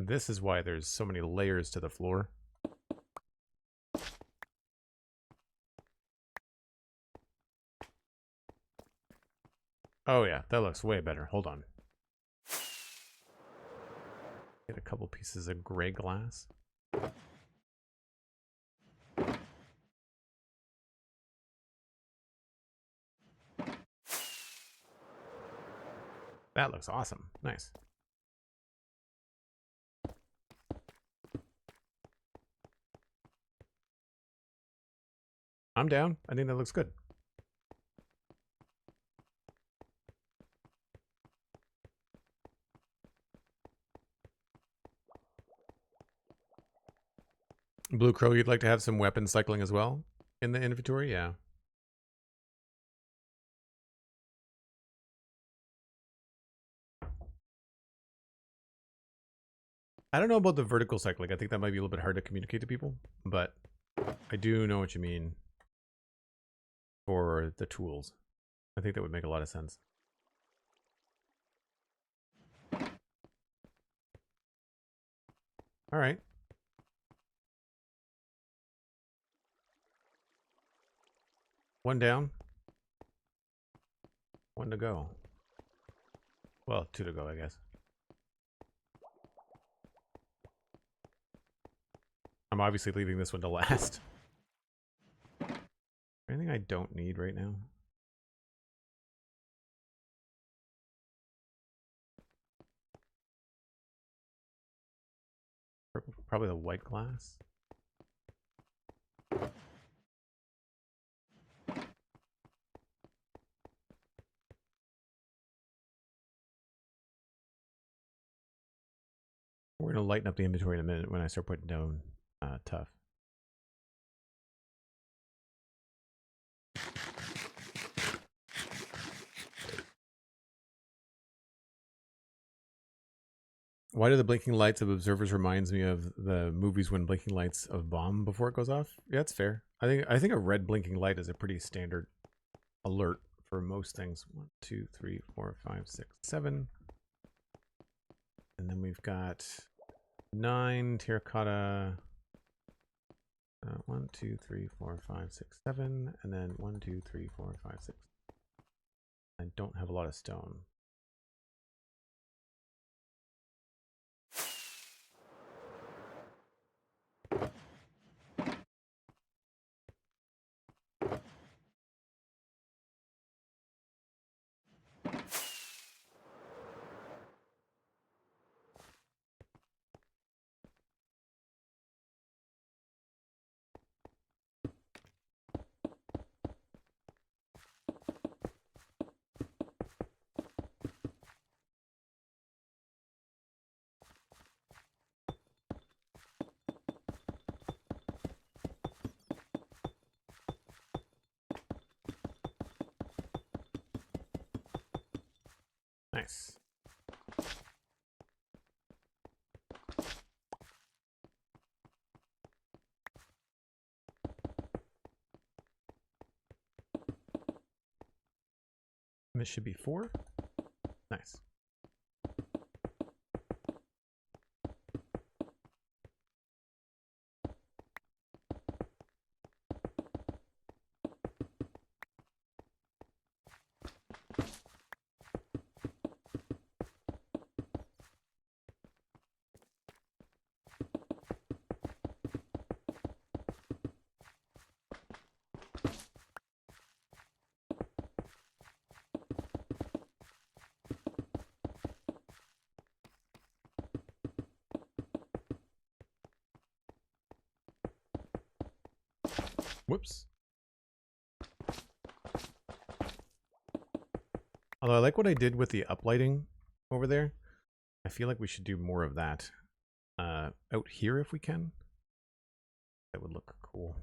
This is why there's so many layers to the floor. Oh yeah, that looks way better. Hold on. Get a couple pieces of gray glass. That looks awesome. Nice. I'm down. I think that looks good. Blue Crow, you'd like to have some weapon cycling as well in the inventory? Yeah. I don't know about the vertical cycling. I think that might be a little bit hard to communicate to people, but I do know what you mean for the tools. I think that would make a lot of sense. All right. One down. One to go. Well, two to go, I guess. I'm obviously leaving this one to last. Anything I don't need right now? Probably the white glass. We're going to lighten up the inventory in a minute when I start putting down tough. Why do the blinking lights of observers reminds me of the movies when blinking lights of bomb before it goes off? Yeah, that's fair. I think a red blinking light is a pretty standard alert for most things. 1, 2, 3, 4, 5, 6, 7. And then we've got 9 terracotta. 1, 2, 3, 4, 5, 6, 7. And then 1, 2, 3, 4, 5, 6. I don't have a lot of stone. Nice. And this should be 4. Nice. Whoops. Although I like what I did with the uplighting over there. I feel like we should do more of that out here if we can. That would look cool.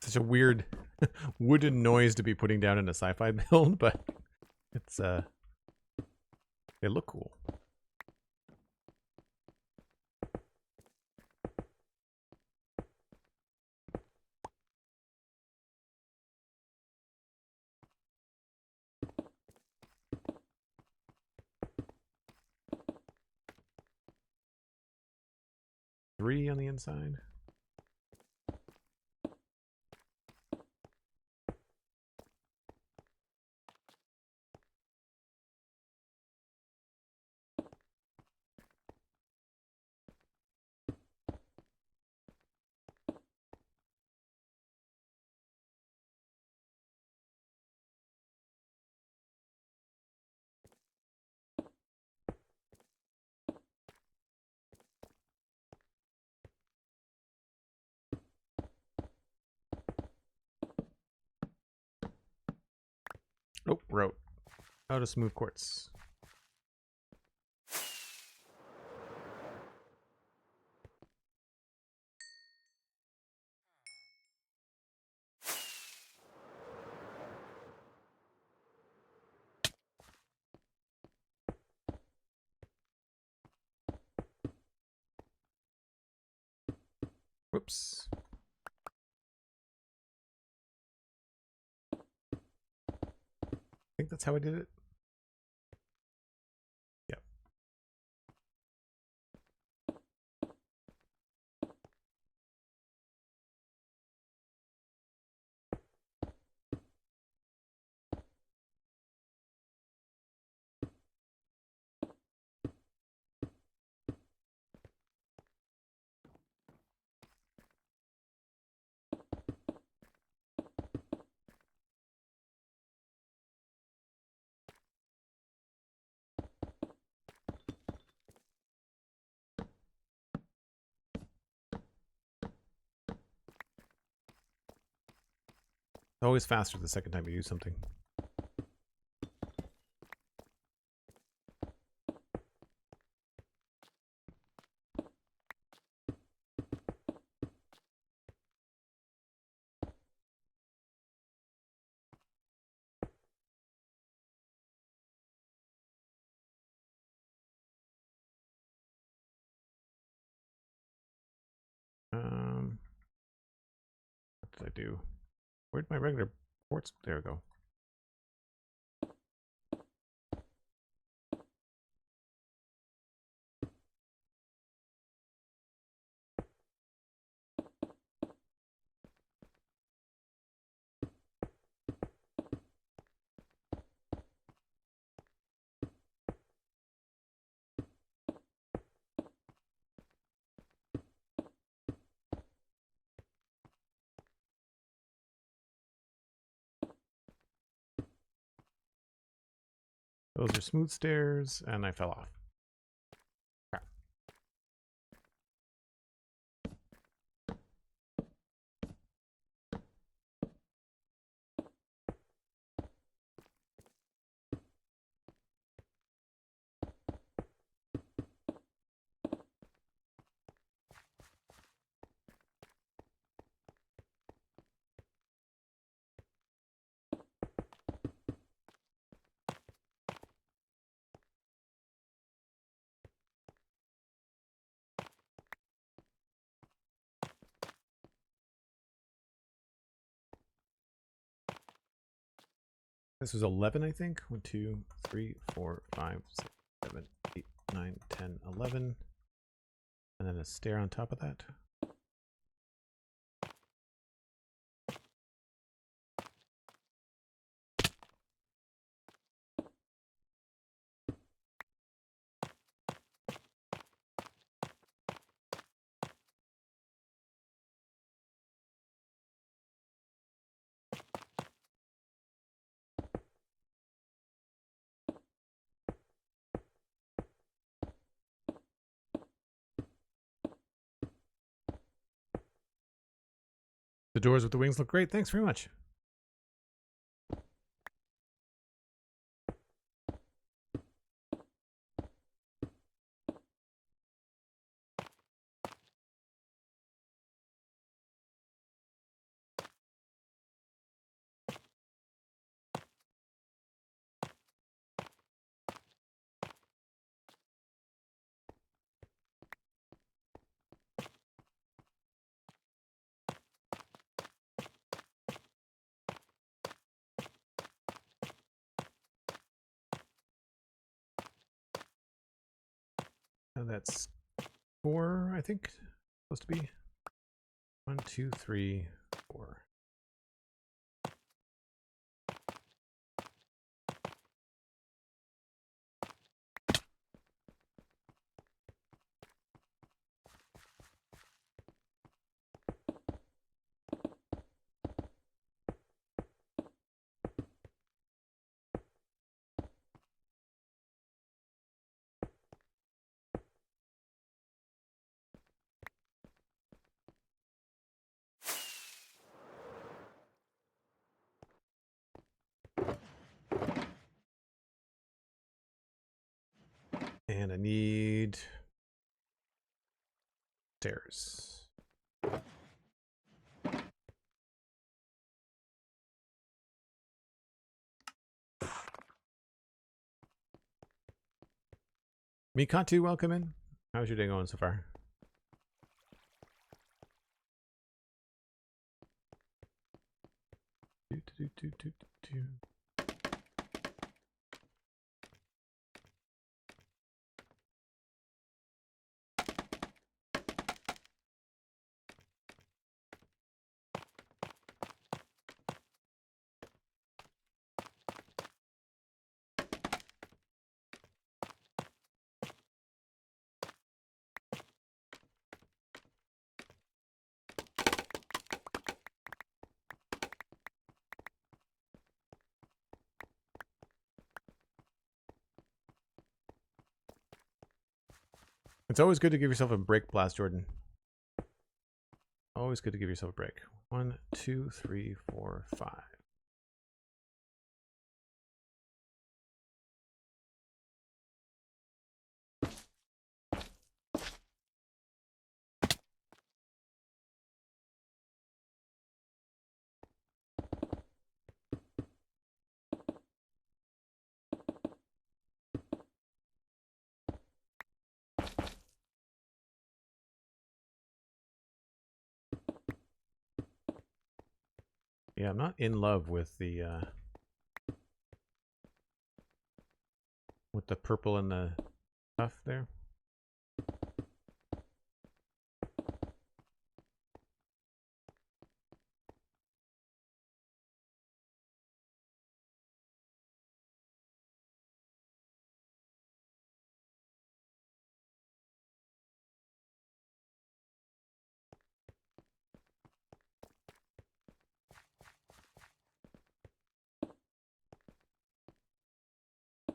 such a weird wooden noise to be putting down in a sci-fi build, but it's they look cool. Three on the inside. Oh, rope. Out of smooth quartz. Whoops. I think that's how I did it. Yep. Always faster the second time you use something. What did I do? Where'd my regular ports? There we go. Those are smooth stairs, and I fell off. Crap. This was 11, I think. 1, 2, 3, 4, 5, 6, 7, 8, 9, 10, 11. And then a stair on top of that. The doors with the wings look great. Thanks very much. And that's 4, I think. Supposed to be 1, 2, 3, 4. And I need stairs. Mikatu, welcome in. How's your day going so far? It's always good to give yourself a break, Blast Jordan. Always good to give yourself a break. 1, 2, 3, 4, 5. Yeah, I'm not in love with the purple and the stuff there.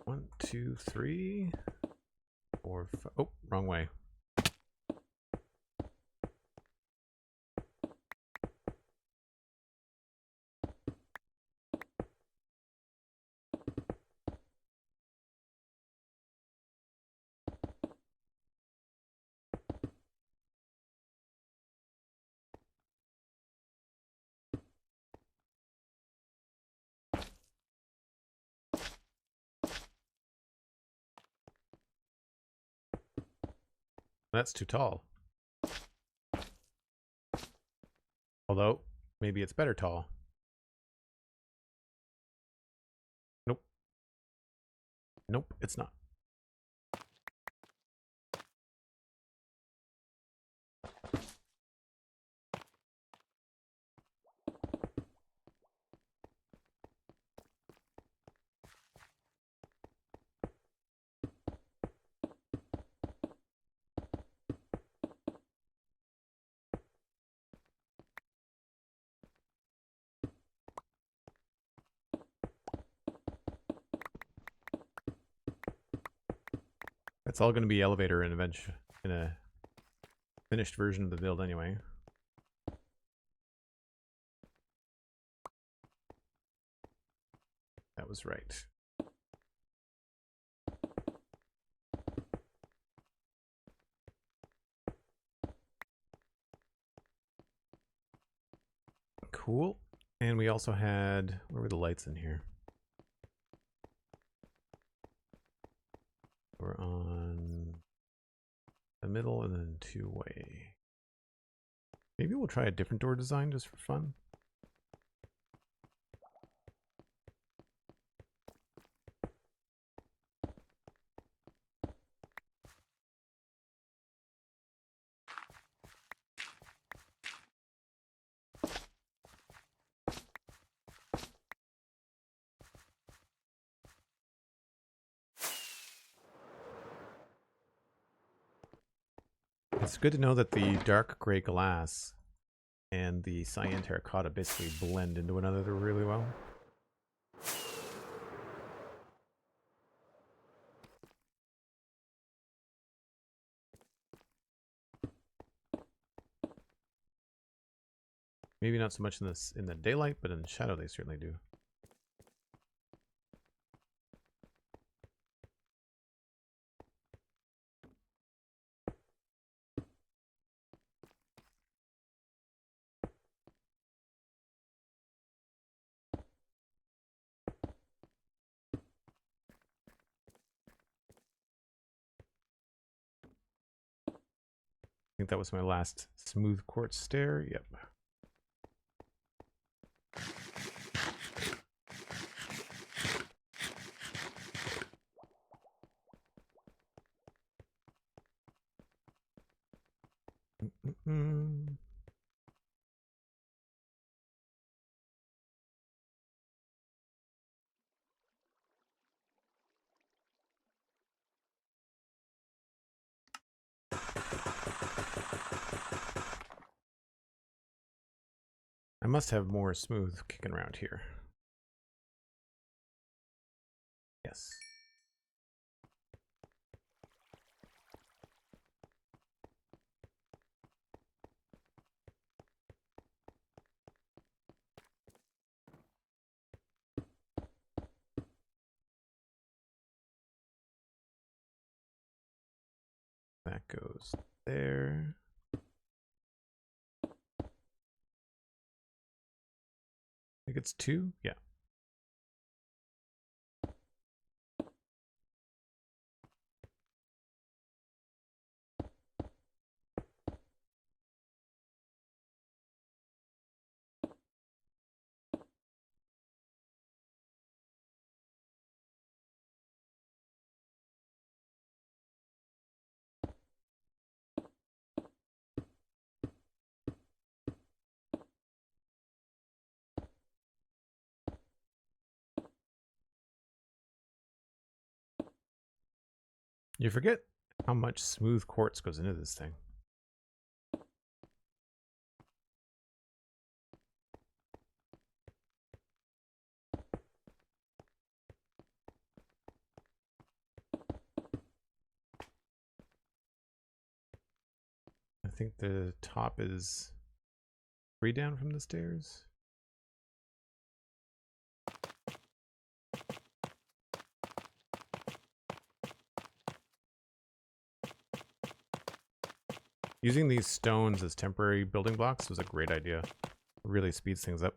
One, two, 3, 4, 5. Oh, wrong way. That's too tall. Although, maybe it's better tall. Nope. Nope, it's not. It's all going to be elevator and eventually in a finished version of the build anyway. That was right. Cool. And we also had, where were the lights in here? We're on the middle and then 2-way. Maybe we'll try a different door design just for fun. It's good to know that the dark gray glass and the cyan terracotta basically blend into one another really well. Maybe not so much in the daylight, but in the shadow they certainly do. I think that was my last smooth quartz stair. Yep. I must have more smooth kicking around here. Yes. That goes there. I think it's 2. Yeah. You forget how much smooth quartz goes into this thing. I think the top is 3 down from the stairs. Using these stones as temporary building blocks was a great idea. It really speeds things up.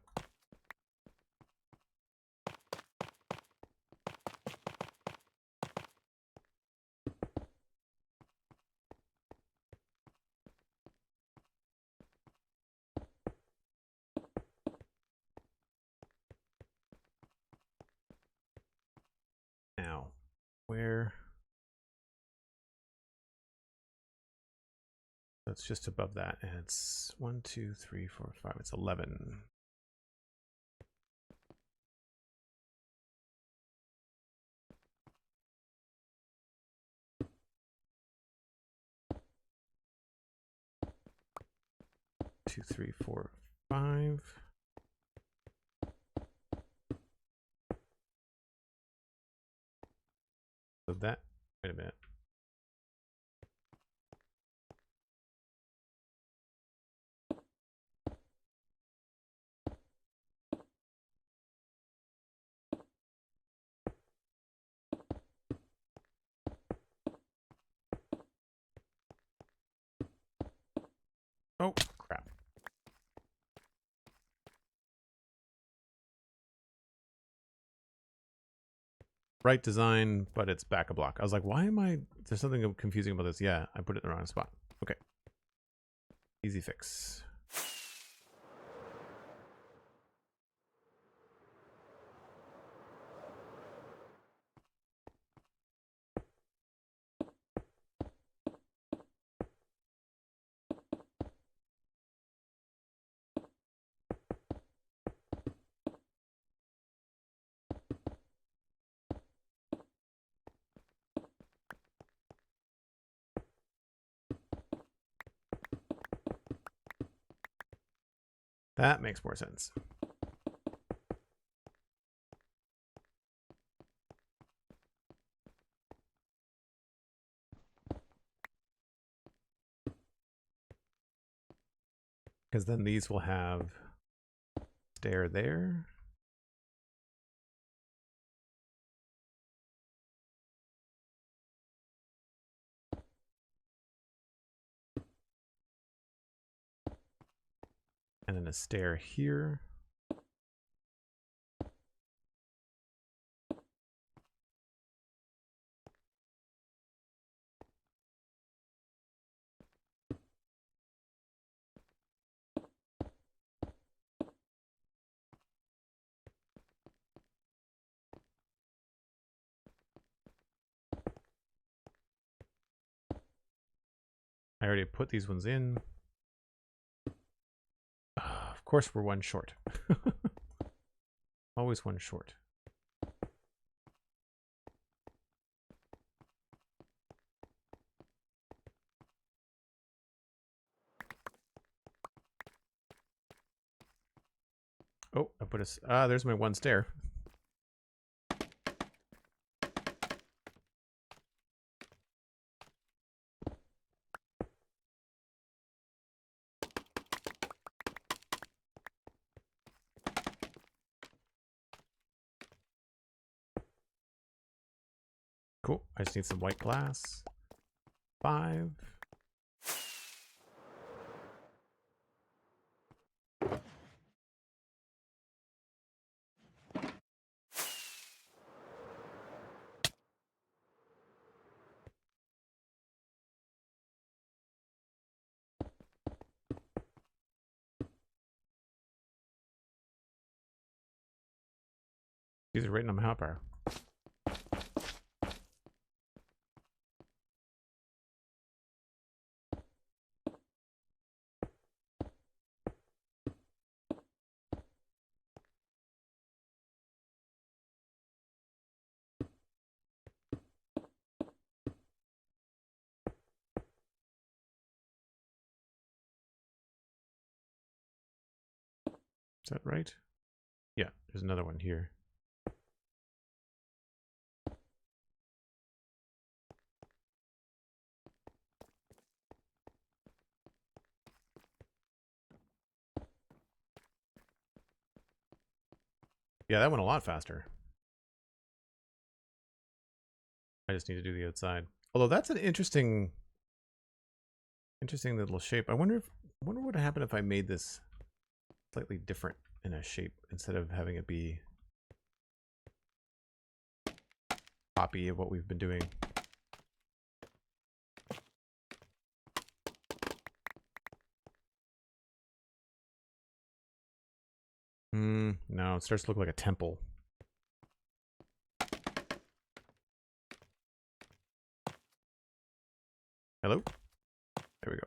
Now, where? That's just above that, and it's 1, 2, 3, 4, 5. It's 11. Two, 3, 4, 5. So that. Wait a minute. Oh, crap. Right design, but it's back a block. I was like, why am I... There's something confusing about this. Yeah, I put it in the wrong spot. Okay. Easy fix. That makes more sense. Because then these will have stair there. And then a stair here. I already put these ones in. Of course we're one short. Always one short. Oh, I put a... there's my one stair. Cool. I just need some white glass. 5. These are written on my hotbar. Is that right? Yeah, there's another one here. Yeah, that went a lot faster. I just need to do the outside. Although that's an interesting little shape. I wonder what would happen if I made this slightly different in a shape instead of having it be a copy of what we've been doing. No, it starts to look like a temple. Hello? There we go.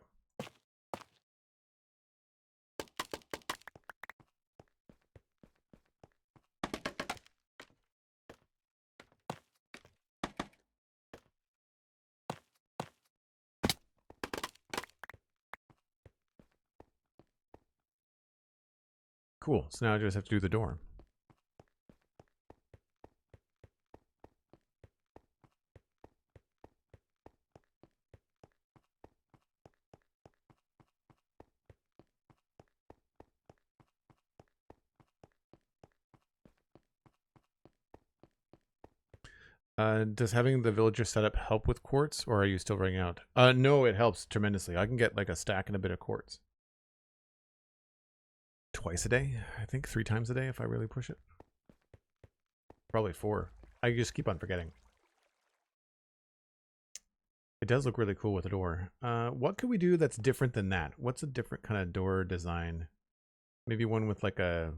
Cool. So now I just have to do the door. Does having the villager setup help with quartz, or are you still running out? No, it helps tremendously. I can get like a stack and a bit of quartz. Twice a day, I think 3 times a day if I really push it. Probably 4. I just keep on forgetting. It does look really cool with the door. What could we do that's different than that? What's a different kind of door design? Maybe one with like a...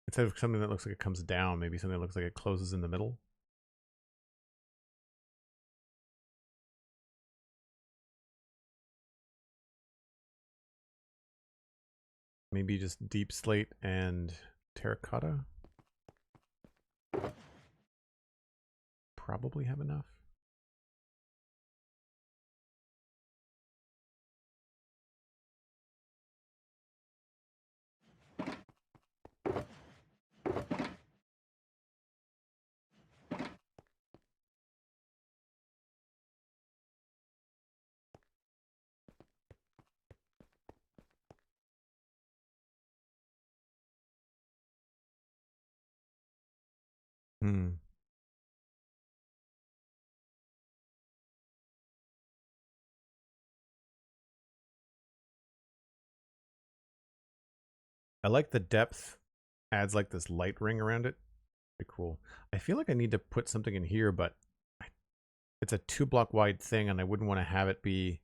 Instead of something that looks like it comes down, maybe something that looks like it closes in the middle. Maybe just deep slate and terracotta. Probably have enough. Hmm. I like the depth. Adds like this light ring around it. Pretty cool. I feel like I need to put something in here, but it's a 2-block wide thing, and I wouldn't want to have it be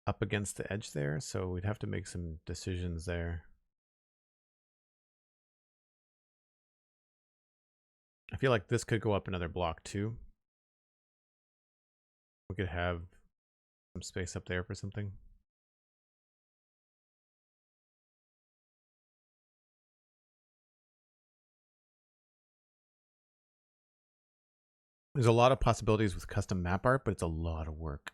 up against the edge there, so we'd have to make some decisions there. I feel like this could go up another block too. We could have some space up there for something. There's a lot of possibilities with custom map art, but it's a lot of work.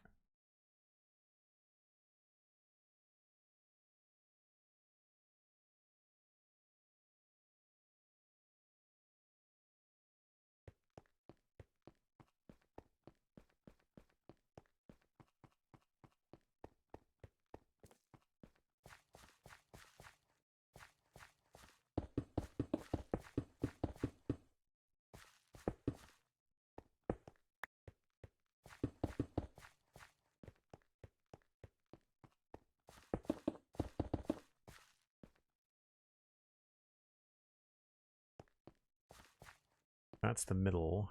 That's the middle.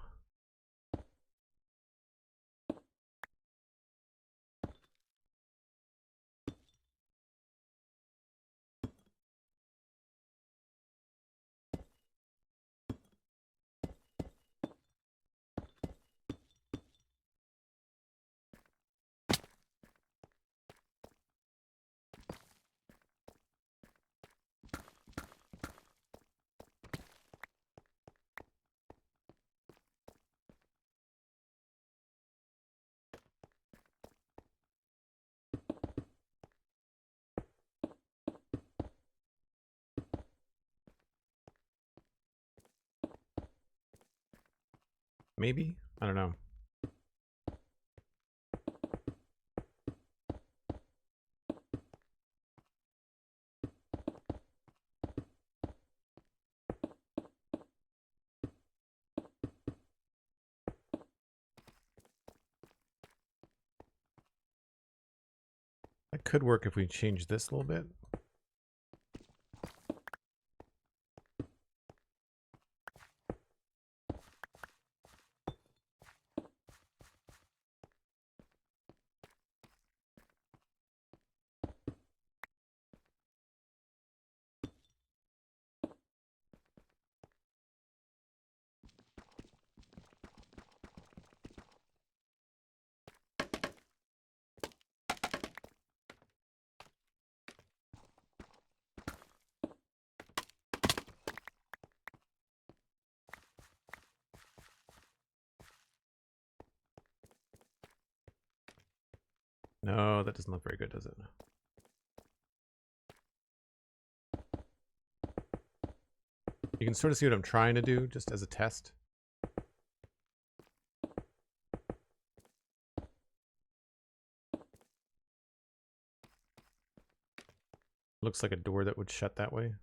Maybe? I don't know. That could work if we change this a little bit. No, that doesn't look very good, does it? You can sort of see what I'm trying to do, just as a test. Looks like a door that would shut that way.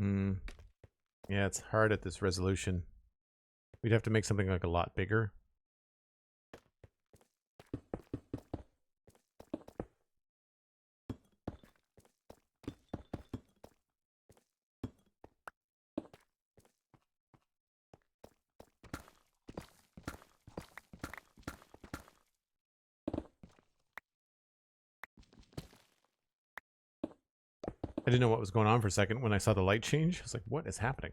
Hmm. Yeah, it's hard at this resolution. We'd have to make something like a lot bigger. I didn't know what was going on for a second when I saw the light change. I was like, what is happening?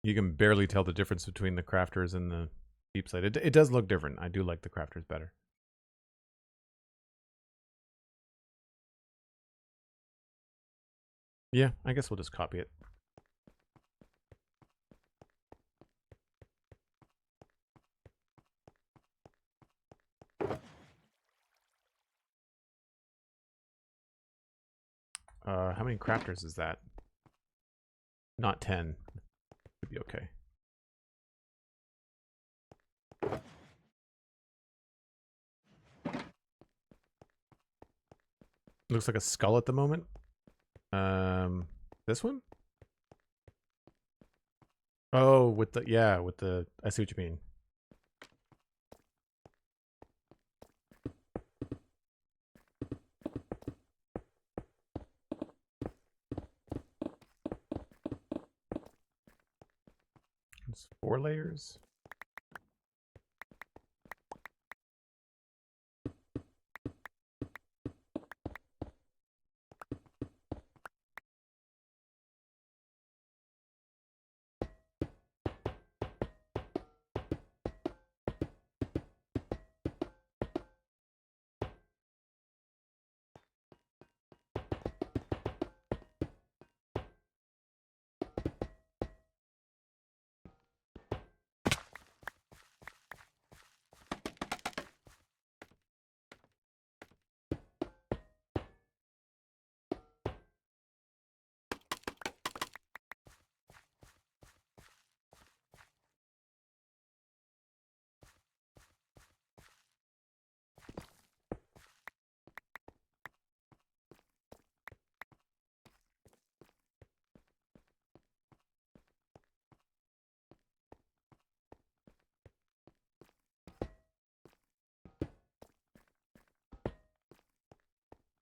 You can barely tell the difference between the crafters and the deep side. It does look different. I do like the crafters better. Yeah, I guess we'll just copy it. How many crafters is that? Not 10. Should be okay. Looks like a skull at the moment. This one? Oh, with the, yeah, with the, I see what you mean. It's 4 layers.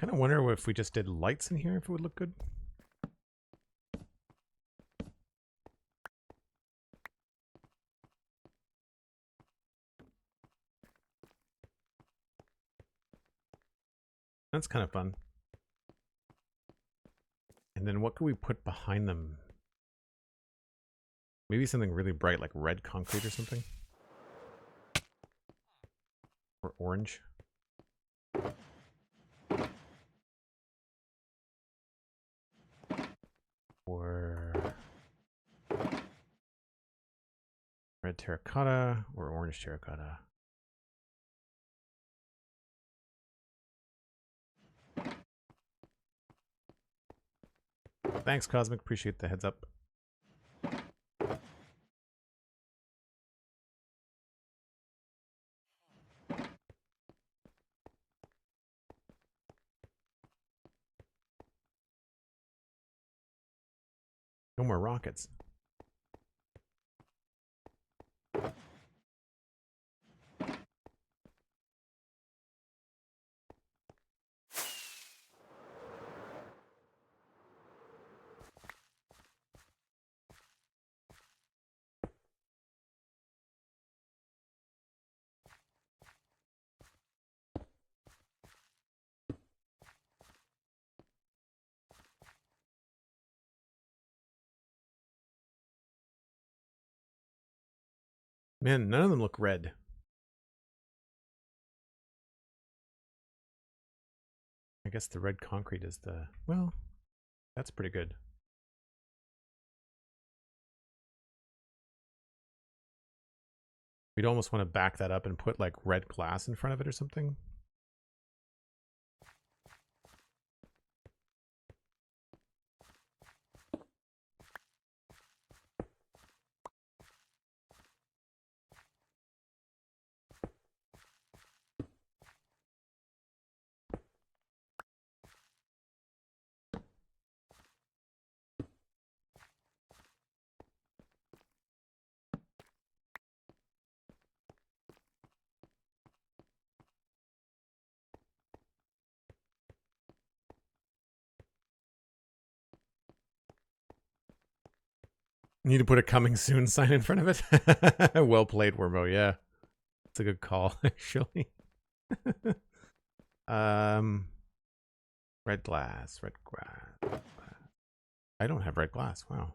Kind of wonder if we just did lights in here, if it would look good. That's kind of fun. And then what could we put behind them? Maybe something really bright, like red concrete or something? Or orange? Or red terracotta or orange terracotta? Thanks, Cosmic. Appreciate the heads up. No more rockets. Man, none of them look red. I guess the red concrete is the... Well, that's pretty good. We'd almost want to back that up and put like red glass in front of it or something. Need to put a coming soon sign in front of it. Well played, Wormo. Yeah, it's a good call, actually. Red glass, red glass. I don't have red glass. Wow.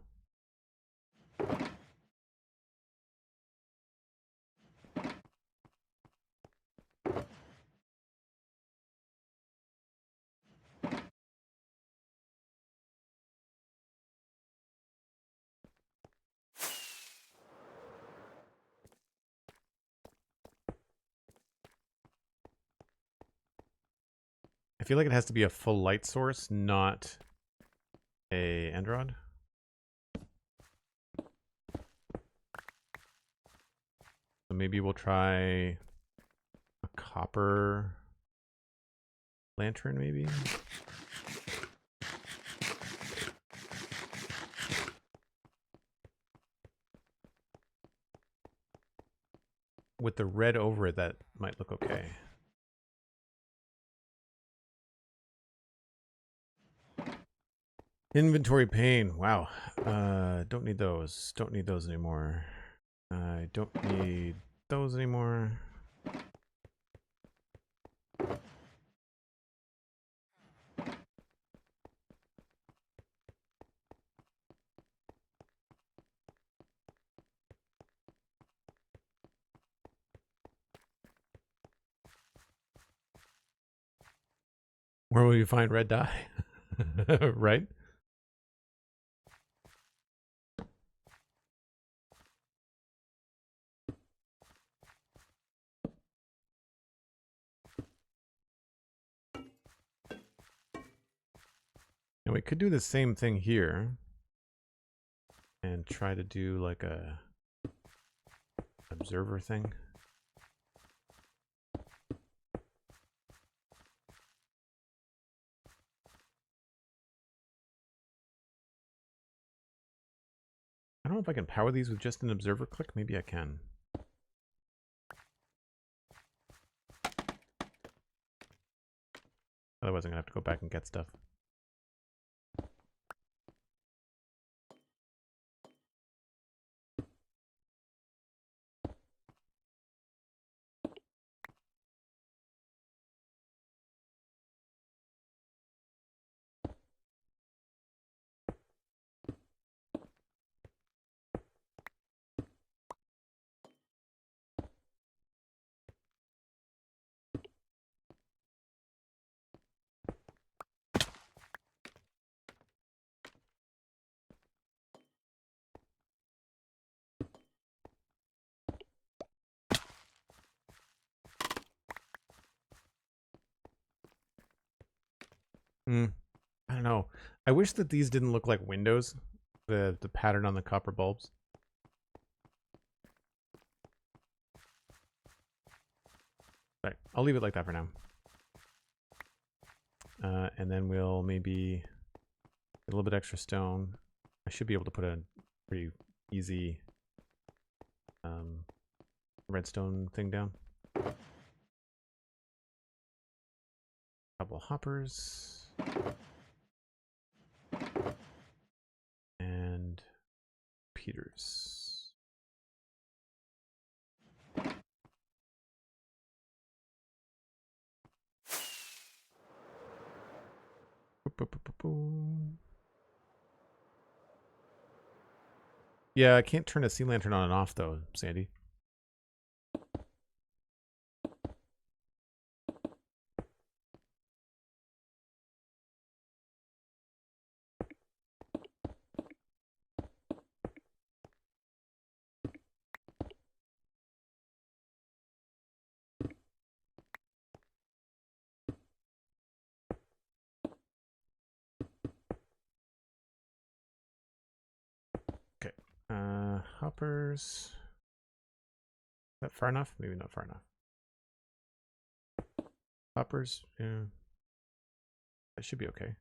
I feel like it has to be a full light source, not a end rod. So maybe we'll try a copper lantern, maybe. With the red over it, that might look okay. Inventory pane. Wow. Don't need those. Don't need those anymore. I don't need those anymore. Where will you find red dye? Right? And we could do the same thing here and try to do like a observer thing. I don't know if I can power these with just an observer click. Maybe I can. Otherwise I'm gonna have to go back and get stuff. I don't know. I wish that these didn't look like windows. The pattern on the copper bulbs. Right, I'll leave it like that for now. And then we'll maybe get a little bit extra stone. I should be able to put a pretty easy redstone thing down. Couple hoppers. And Peters. Yeah, I can't turn a sea lantern on and off though, Sandy. Okay. Hoppers. Is that far enough? Maybe not far enough. Hoppers, yeah. That should be okay.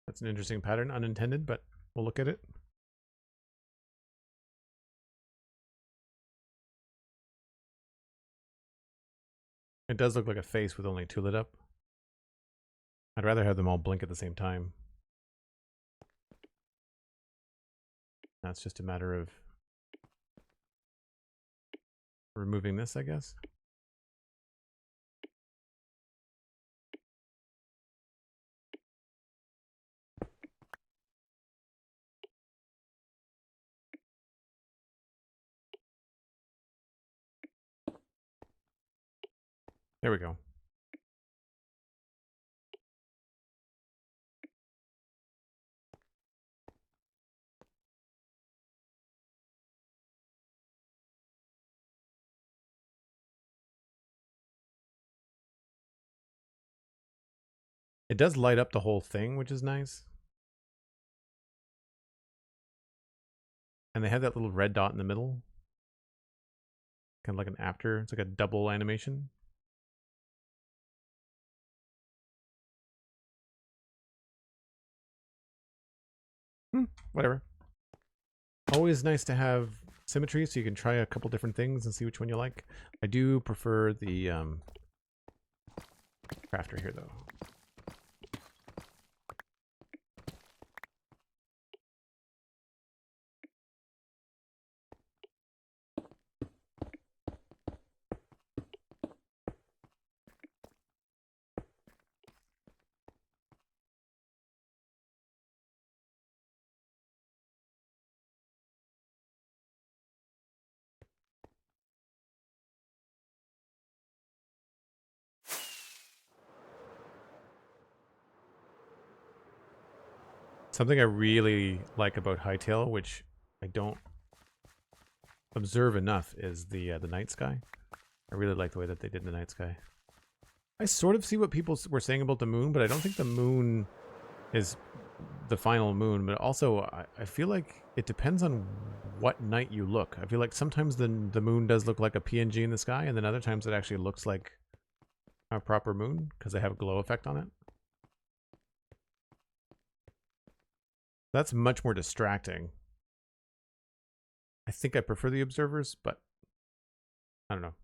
That's an interesting pattern, unintended, but we'll look at it. It does look like a face with only 2 lit up. I'd rather have them all blink at the same time. That's just a matter of removing this, I guess. There we go. It does light up the whole thing, which is nice. And they have that little red dot in the middle. Kind of like an after. It's like a double animation. Whatever. Always nice to have symmetry so you can try a couple different things and see which one you like. I do prefer the crafter here, though. Something I really like about Hightail, which I don't observe enough, is the night sky. I really like the way that they did the night sky. I sort of see what people were saying about the moon, but I don't think the moon is the final moon. But also, I feel like it depends on what night you look. I feel like sometimes the moon does look like a PNG in the sky, and then other times it actually looks like a proper moon because they have a glow effect on it. That's much more distracting. I think I prefer the observers, but I don't know.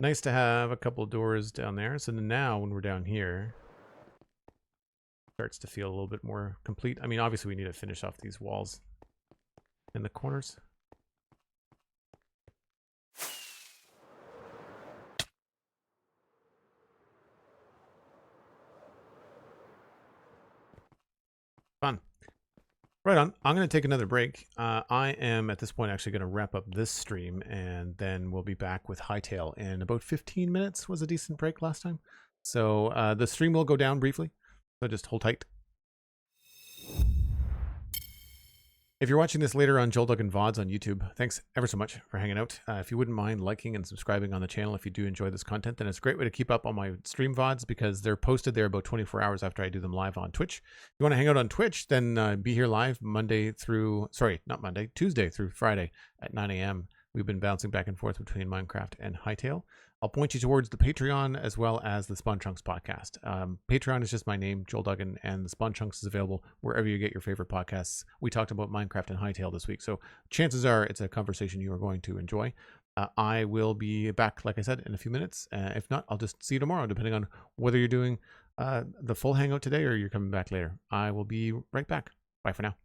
Nice to have a couple doors down there. So now when we're down here, it starts to feel a little bit more complete. I mean, obviously we need to finish off these walls in the corners. Fun. Right on. I'm going to take another break. I am at this point actually going to wrap up this stream, and then we'll be back with Hightail in about 15 minutes. Was a decent break last time. So the stream will go down briefly. So just hold tight. If you're watching this later on Joel Duggan VODs on YouTube, thanks ever so much for hanging out. If you wouldn't mind liking and subscribing on the channel if you do enjoy this content, then it's a great way to keep up on my stream VODs because they're posted there about 24 hours after I do them live on Twitch. If you want to hang out on Twitch, then be here live Tuesday through Friday at 9 a.m. We've been bouncing back and forth between Minecraft and Hightail. I'll point you towards the Patreon as well as the Spawn Chunks podcast. Patreon is just my name, Joel Duggan, and the Spawn Chunks is available wherever you get your favorite podcasts. We talked about Minecraft and Hightail this week, so chances are it's a conversation you are going to enjoy. I will be back, like I said, in a few minutes. If not, I'll just see you tomorrow, depending on whether you're doing the full hangout today or you're coming back later. I will be right back. Bye for now.